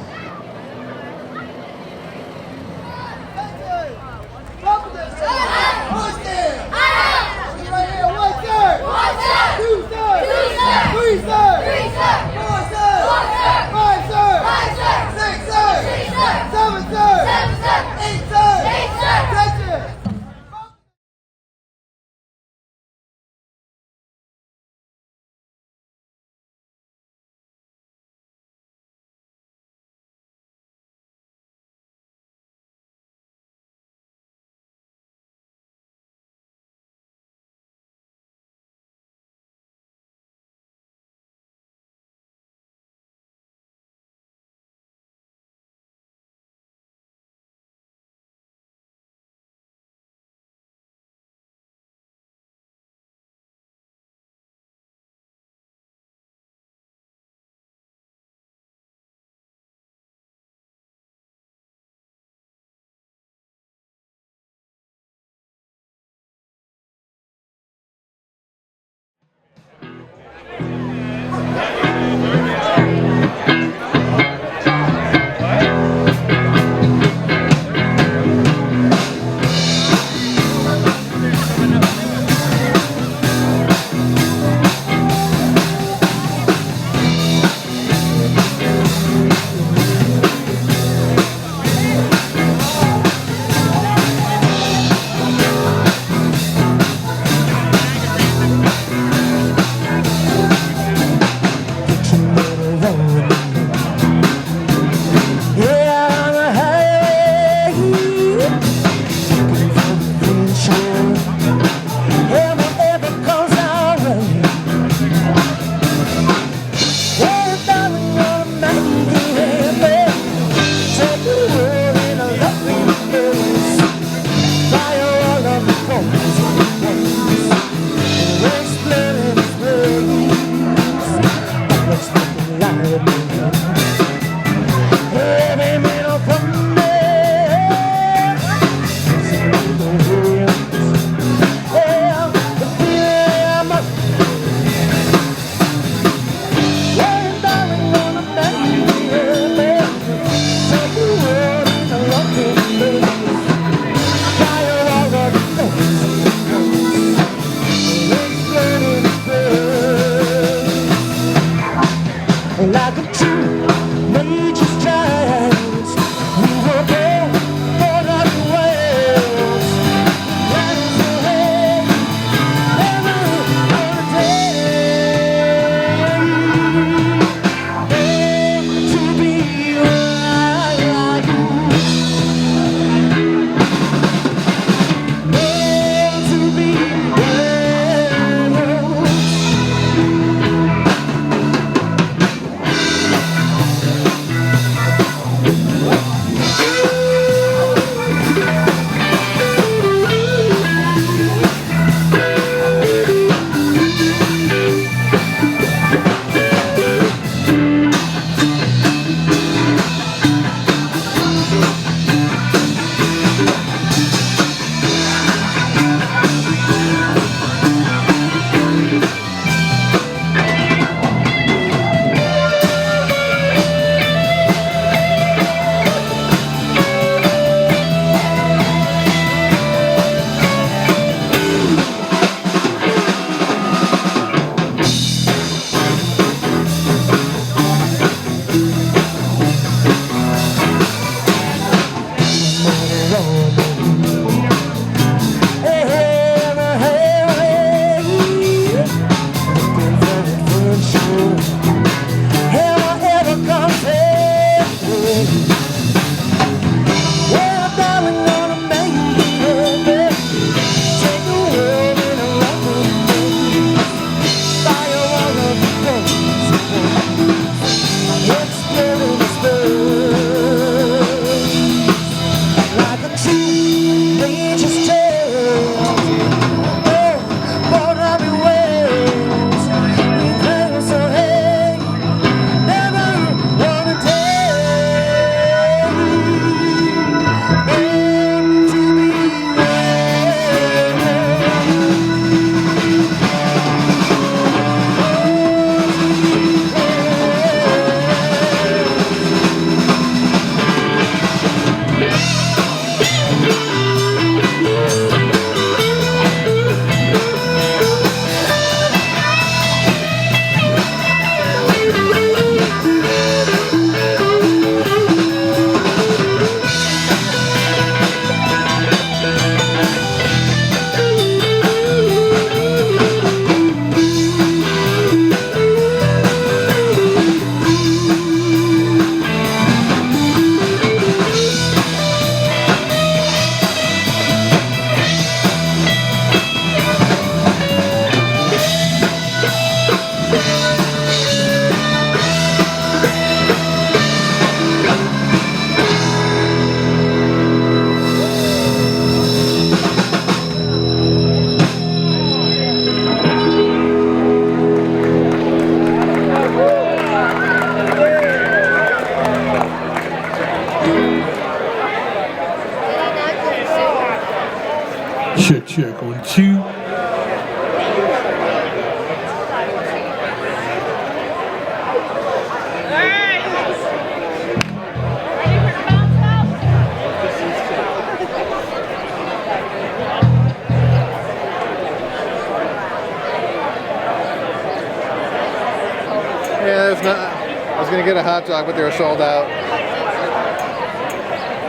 was gonna get a hot dog, but they were sold out.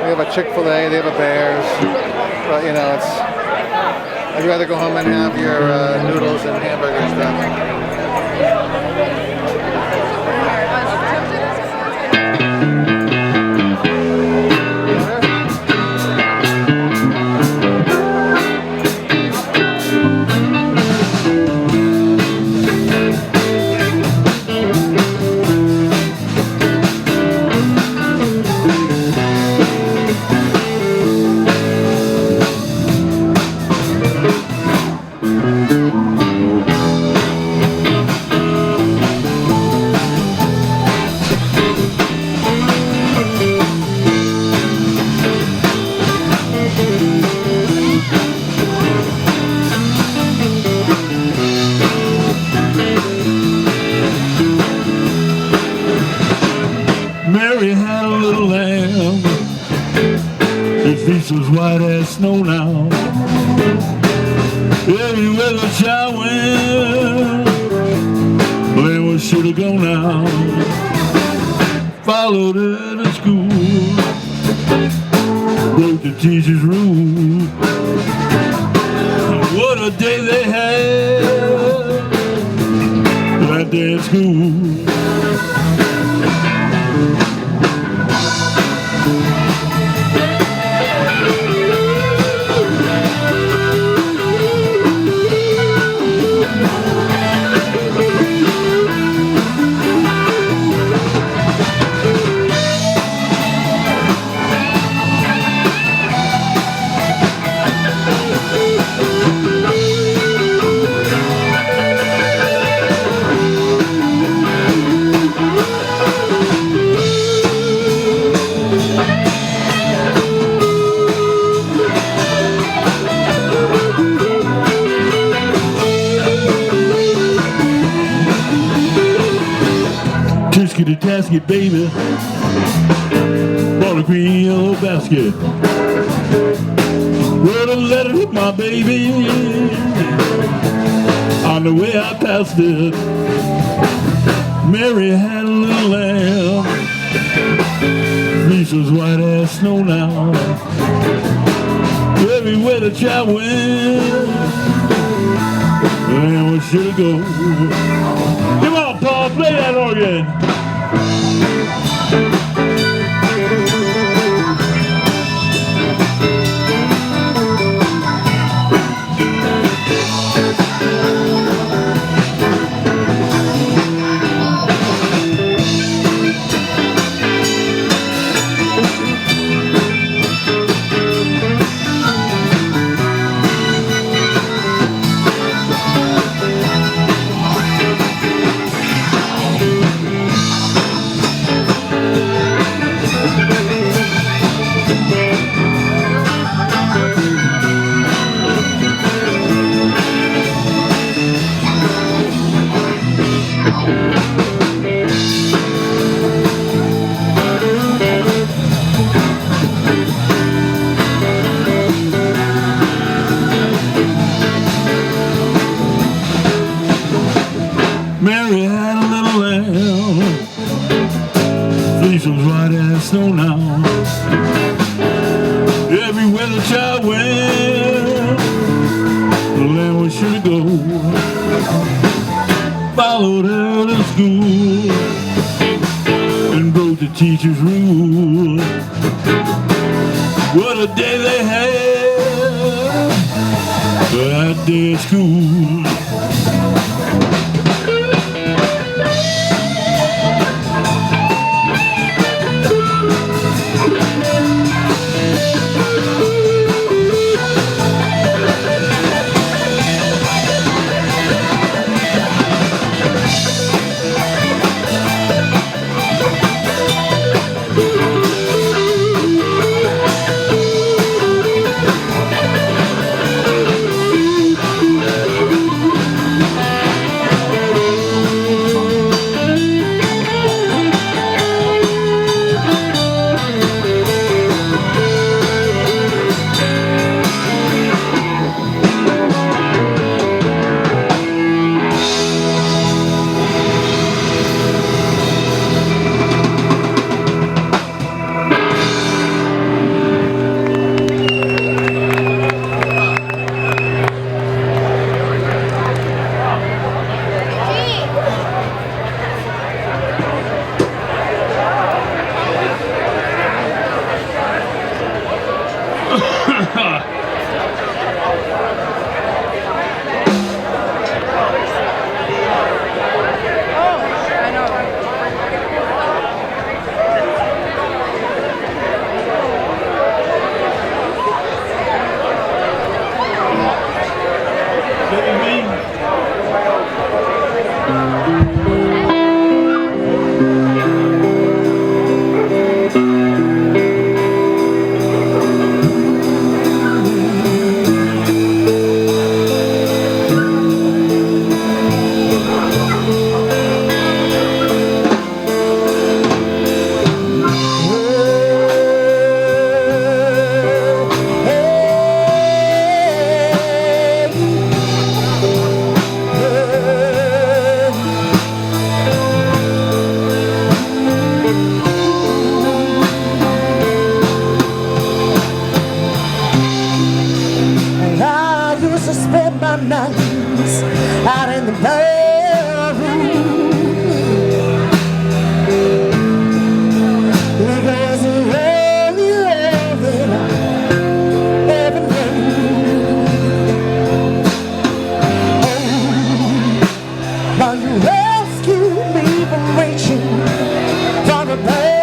They have a Chick-fil-A, they have a Bears, but you know, I'd rather go home and have your noodles and hamburger stuff. Mary had a little lamb, his face was white as snow now. Everywhere the child went, the lamb was sure to go now. Followed her to school, broke the teacher's rule. What a day they had that day at school. Tisky tasky baby, bought a green yellow basket. Wrote a letter to my baby on the way I passed it. Mary had a little lamb, fleece was white as snow now. Everywhere the child went, the lamb was sure to go. Come on, Paul, play that organ. Mary had a little lamb, fleece was white as snow now. Everywhere the child went, the lamb was sure to go. Followed her to school and broke the teacher's rule. What a day they had that day at school. lines out in the barroom. It goes around you every night, every day. Oh, but you rescued me from reaching for the barroom.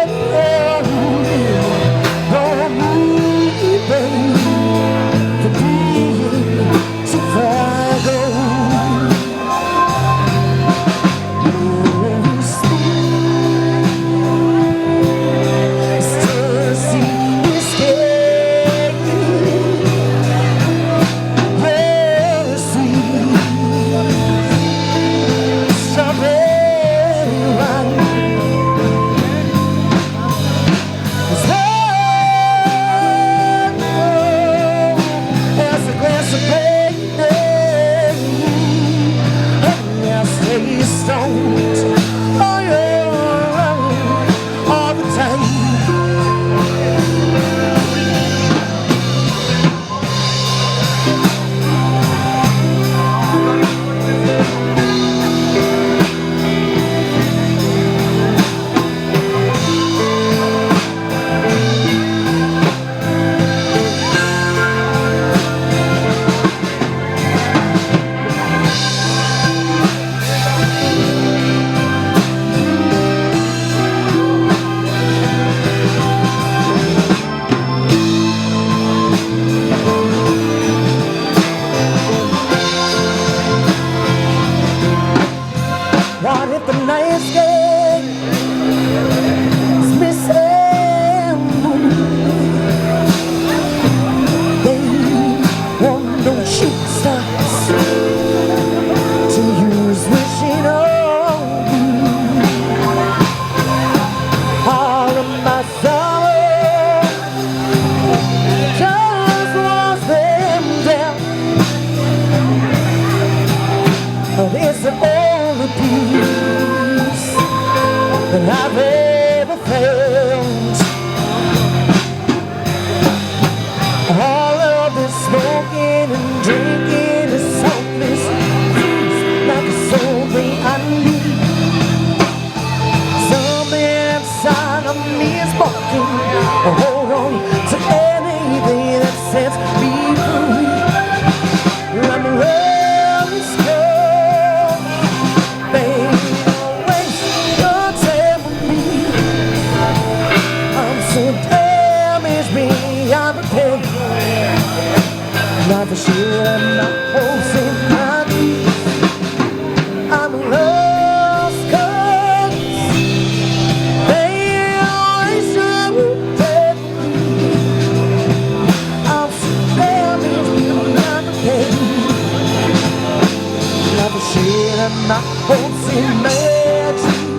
What if the landscape is missing? They want no shooting stars to use wishing on you. All of my sorrow just was them down, but it's the only peace that I've ever felt. All of this smoking and drinking is hopeless, like a soul thing I need. Something inside of me is barking, hold on to anything that sets me free. Let me love this girl, baby, don't waste your time with me. I'm so damaged beyond repair. Life is shit and my hopes in my knees. I'm a lost cause, they always should take me. I'm so damaged beyond repair. Life is shit and my hopes in my dreams.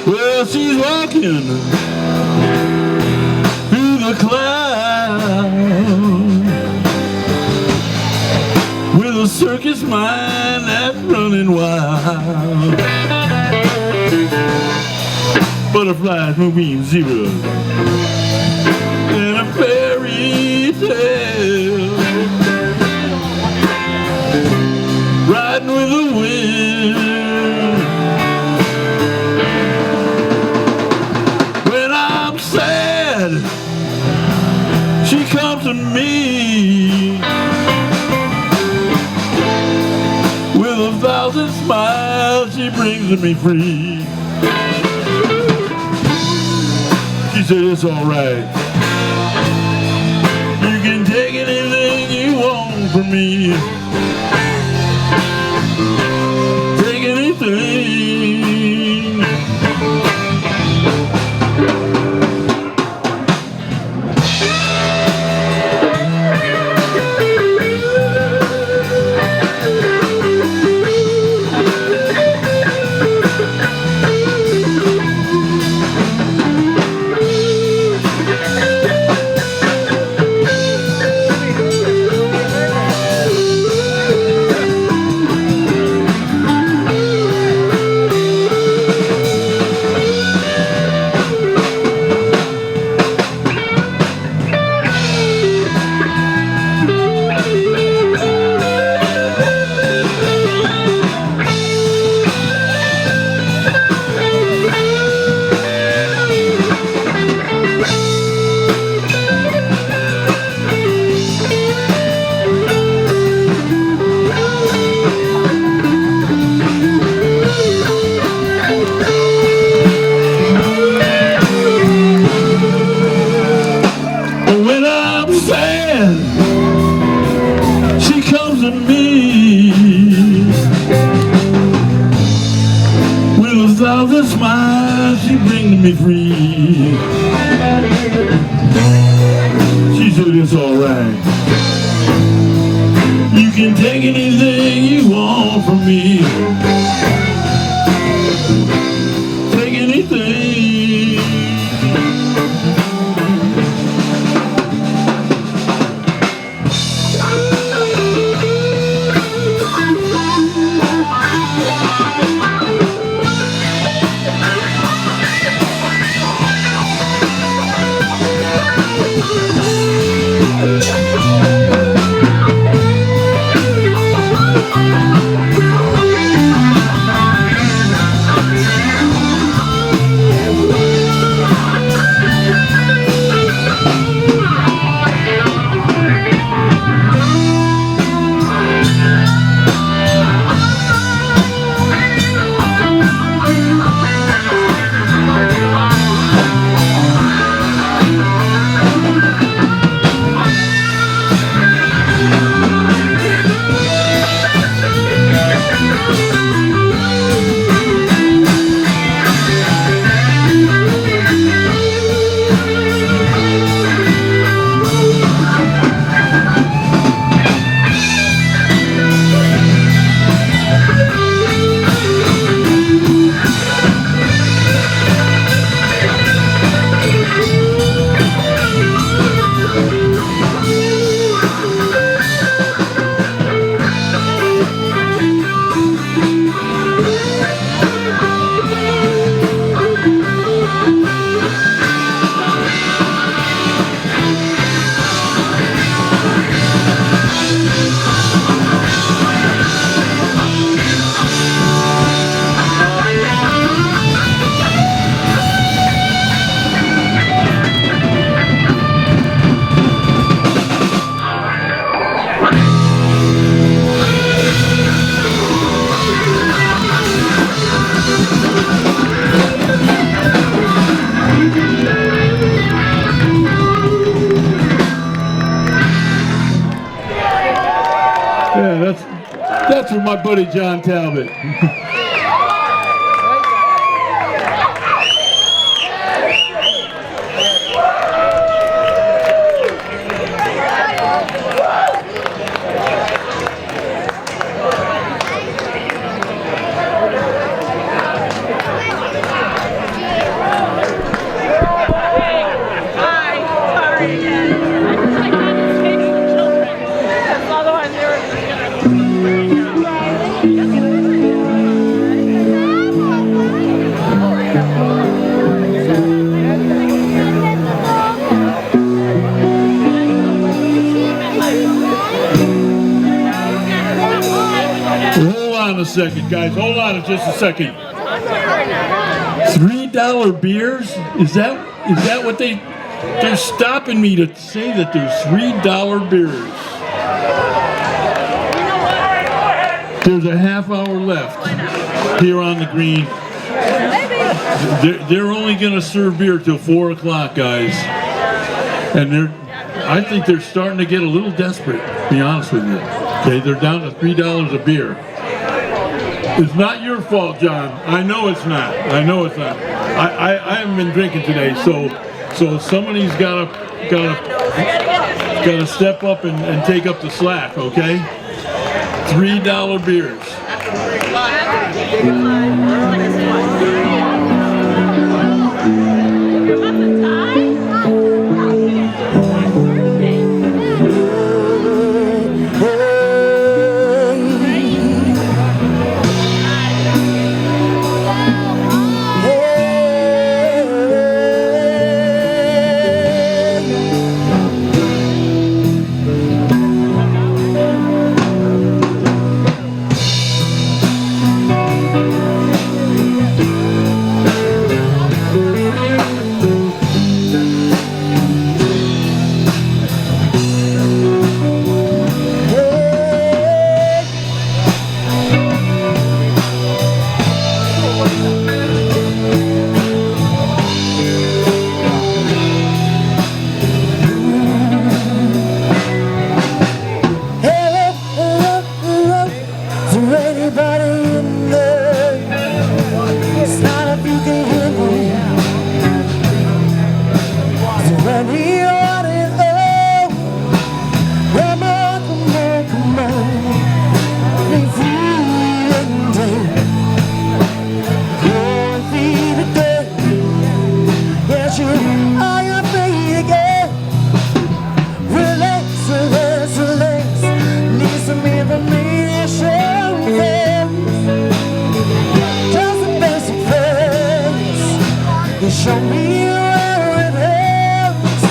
Well, she's walking through the clouds with a circus mind that's running wild. Butterflies, moonbeams, zeros, and a fairy tale, riding with the wind. She comes to me with 1,000 smiles. She brings me free. She said it's alright. You can take anything you want from me. Take anything. She comes to me with 1,000 smiles. She brings me free. She said it's alright. You can take anything you want from me. Take anything. That's with my buddy John Talbot. Hold on a second, guys. Hold on just a second. $3 beers? Is that what they're stopping me to say that there's $3 beers? There's a half hour left here on the green. They're only going to serve beer till 4 o'clock, guys. And I think they're starting to get a little desperate, to be honest with you. Okay, they're down to $3 a beer. It's not your fault, John. I know it's not. I know it's not. I haven't been drinking today, so somebody's gotta step up and take up the slack, okay? $3 beers. Show me where it ends.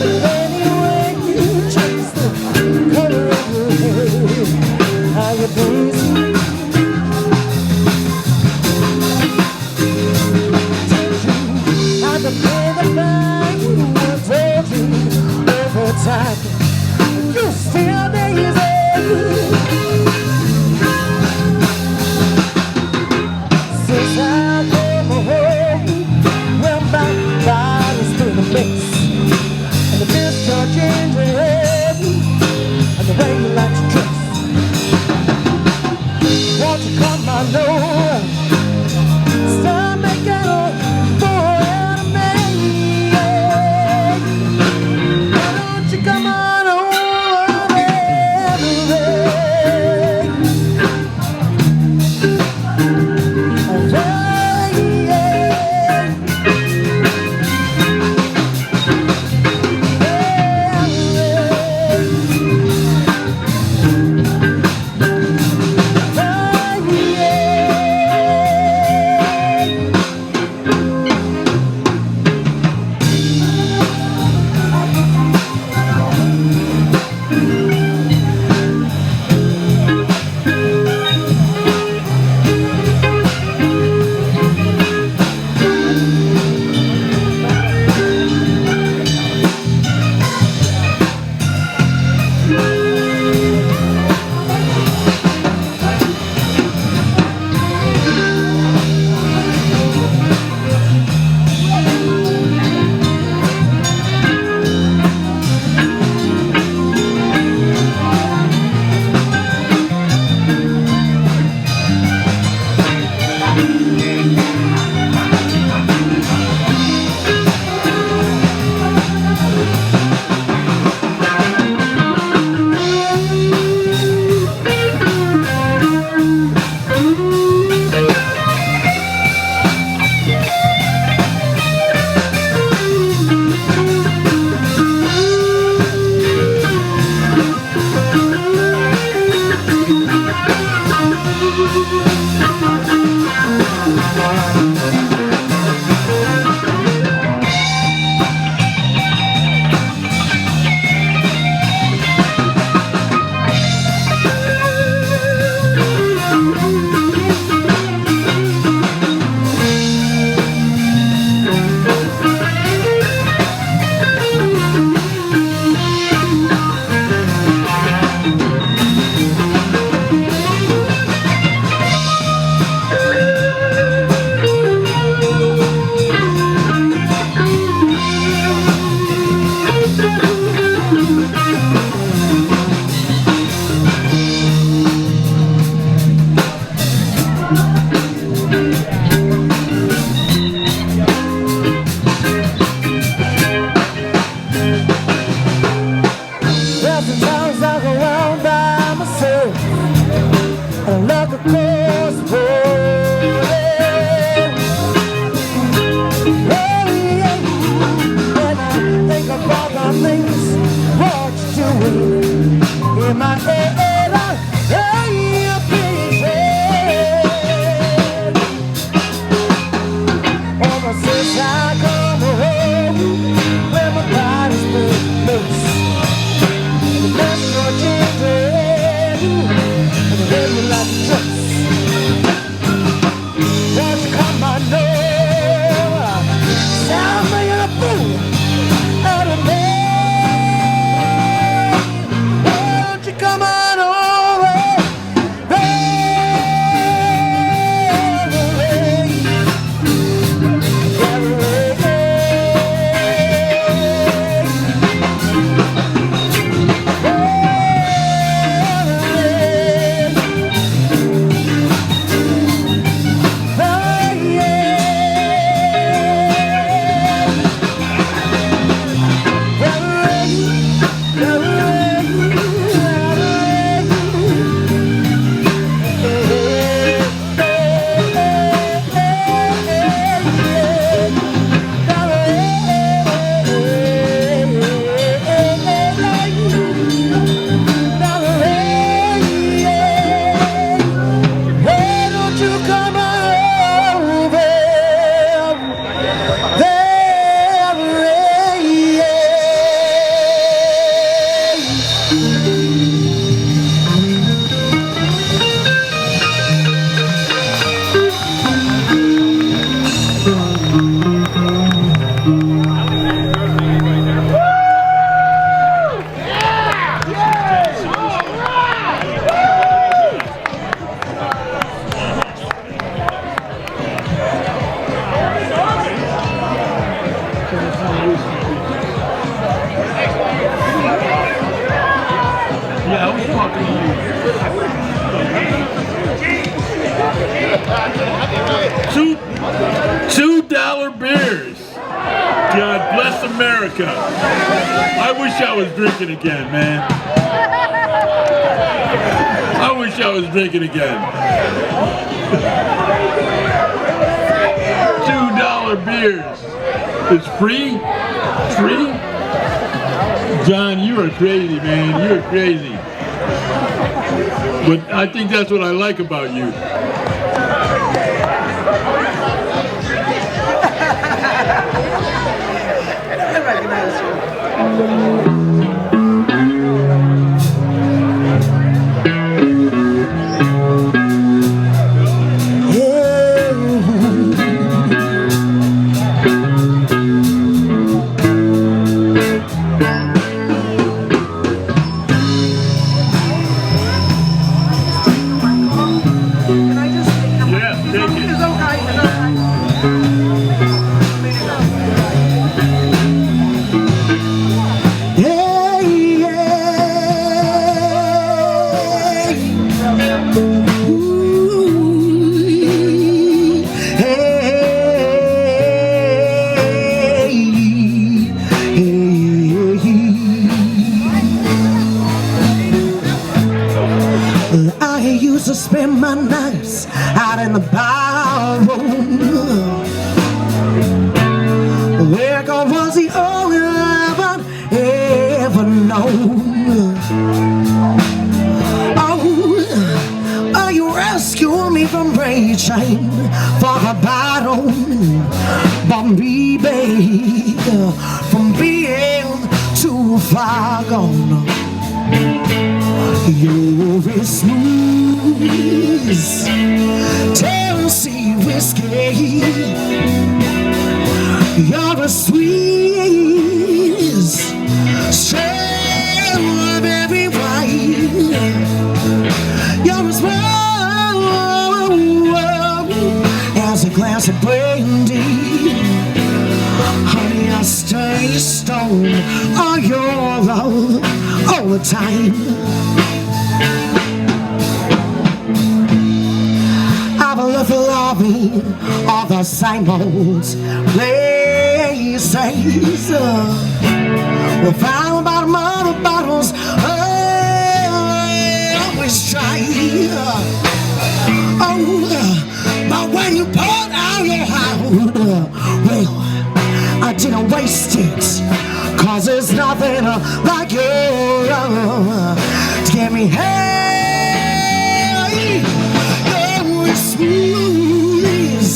Anyway, you change the color of your hair. How you dancing? Had to pay the fine, I told you over time. You still daisy. Since I came home, well, my body's been a mix, and the discharge in your head, and the way you like to dress. Won't you come my nose? Stop making a fool out of me. Why don't you come on? America. I wish I was drinking again, man. I wish I was drinking again. $2 beers. It's free? Free? John, you are crazy, man. You are crazy. But I think that's what I like about you. I recognize you. I used to spend my nights out in the bar room, where God was the only love I'd ever known. Oh, you rescued me from raging for a battle, but me, babe, from being too far gone. You're as smooth as Tennessee whiskey. You're as sweet as strawberry wine. You're as warm as a glass of brandy. Honey, I stay stoned on your love all the time. I've lived for loving all the same old places. We'll find about mother bottles, I always try. Oh, but when you poured out your heart, well, I didn't waste it, 'cause there's nothing like your love to get me hey. You're as smooth as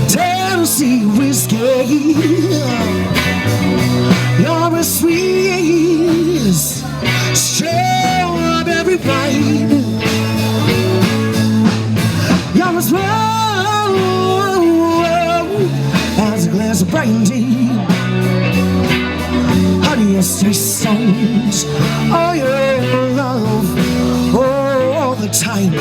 Tennessee whiskey. You're as sweet as strawberry wine. You're as warm as a glass of brandy. Honey, I stay stoned on your love all the time.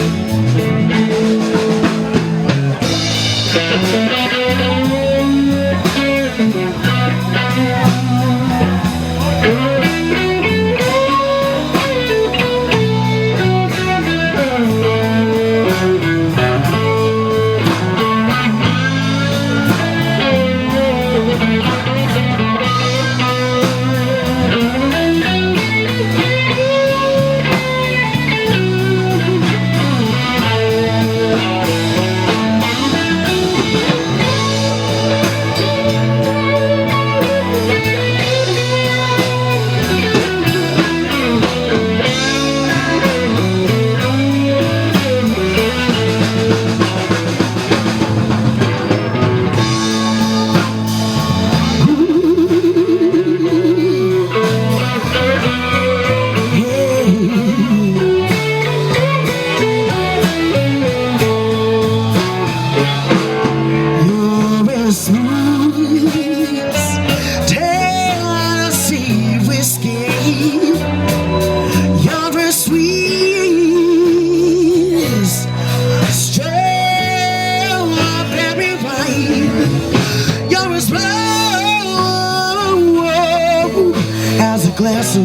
Glass of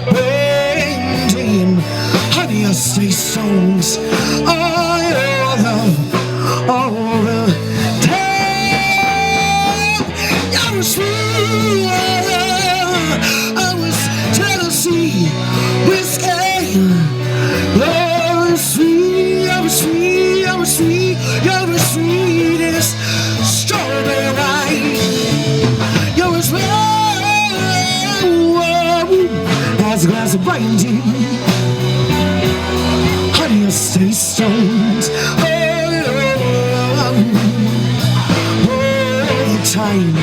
brandy, and honey, I stay stoned all your love all the time. You're a smooth a glass of brandy, honey, stay stoned all the time.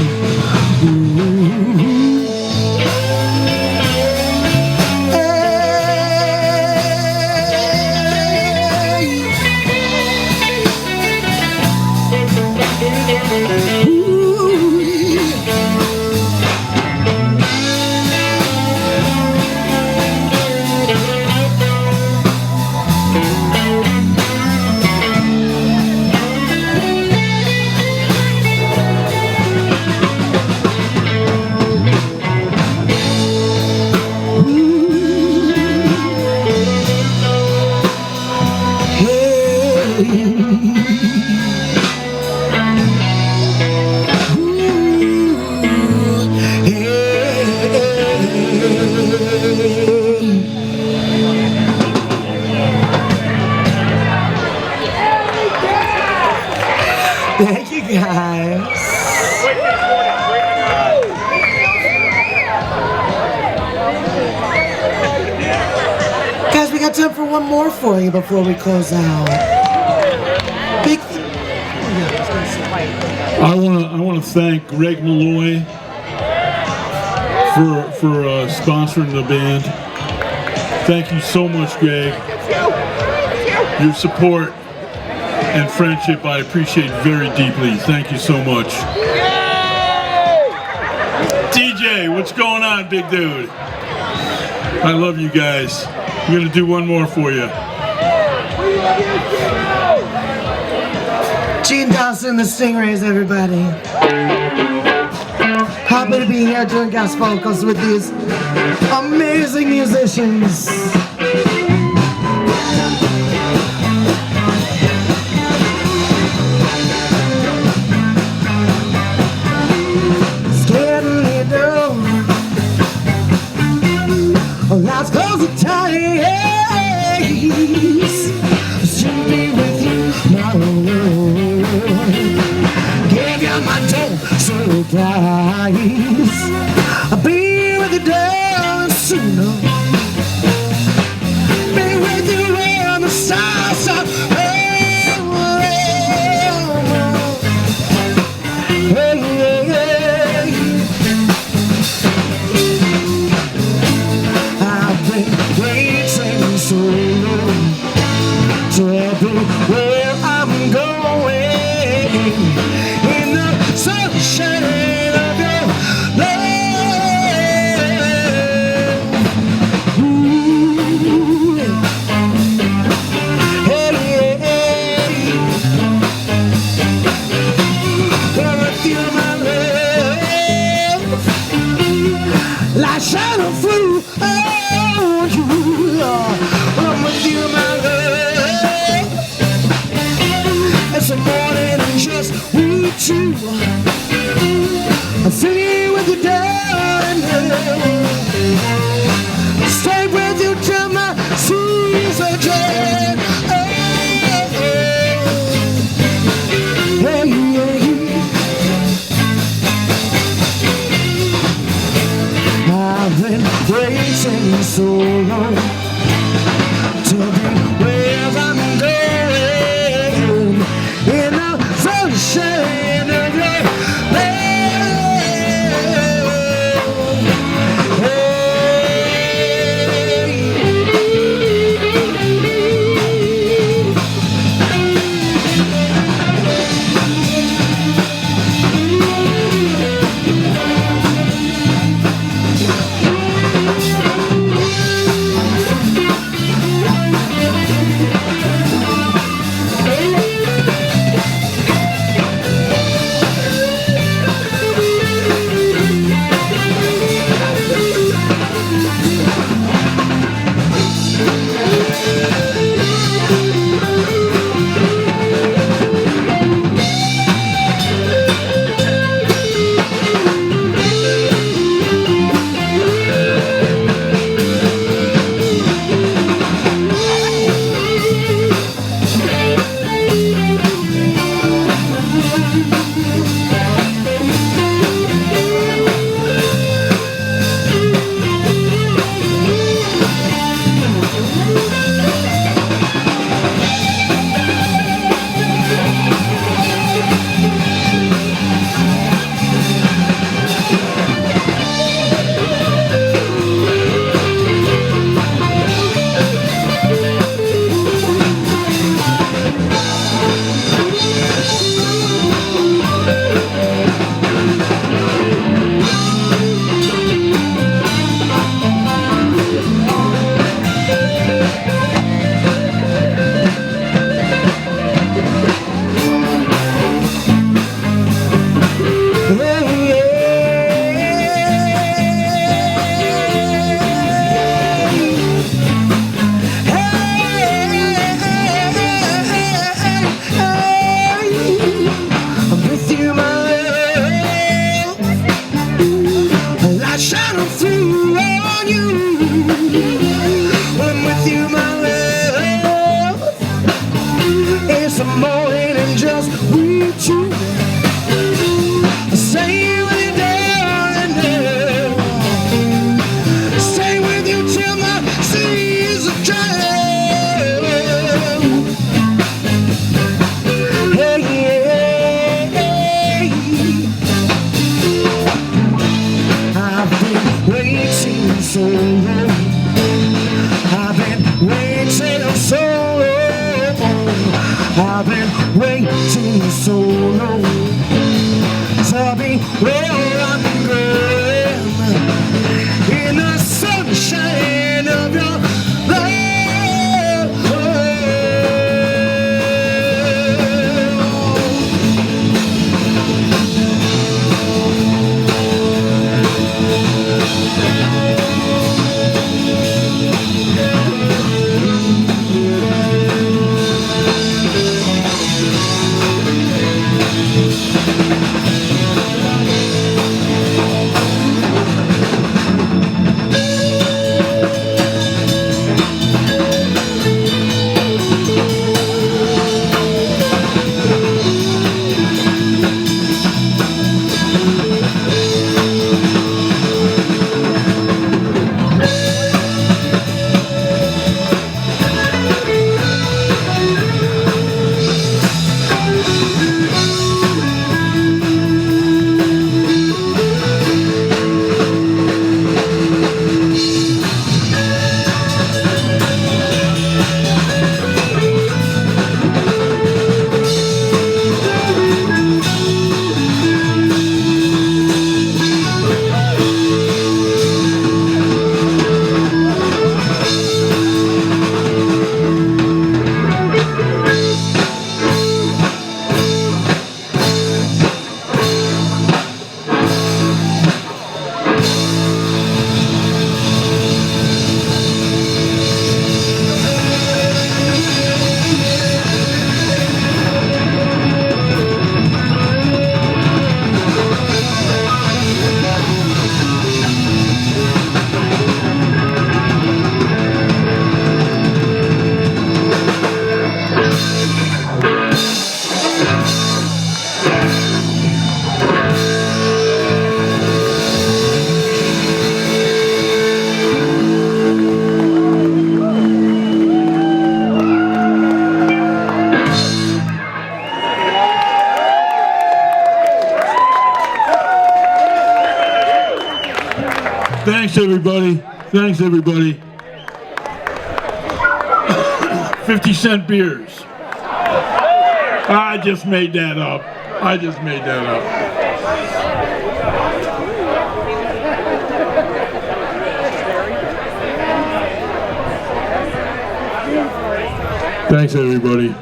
Thank you, guys. Guys, we got time for one more for you before we close out. I want to thank Greg Malloy for sponsoring the band. Thank you so much, Greg. Your support and friendship I appreciate very deeply. Thank you so much. DJ, what's going on, big dude? I love you guys. I'm gonna do one more for you. Gene Dawson, the Stingrays, everybody. Happy to be here doing guest vocals with these amazing musicians. Let's close the ties. Should be with you, my Lord. Give you my total surprise. I'll be with you down sooner. Be with you on the south side. Where I'm going in the sunshine of your love. Ooh. Hey, hey, hey. When I feel my love, like shining through you. I'm with you, my love. It's a morning and just we two. I'm sitting with you down. Stay with you till my seas are dry. Hey, I've been waiting so long to be where I'm going in the sunshine of your through on you. When I'm with you, my love, it's the morning and just with you. Stay with you, darling, stay with you till my seas are dry. Hey, hey, I've been waiting so long. I've been waiting so long. I've been waiting so long to be where I'm going in the sunshine of your love. Thanks, everybody. Thanks, everybody. 50-cent beers. I just made that up. I just made that up. Thanks, everybody.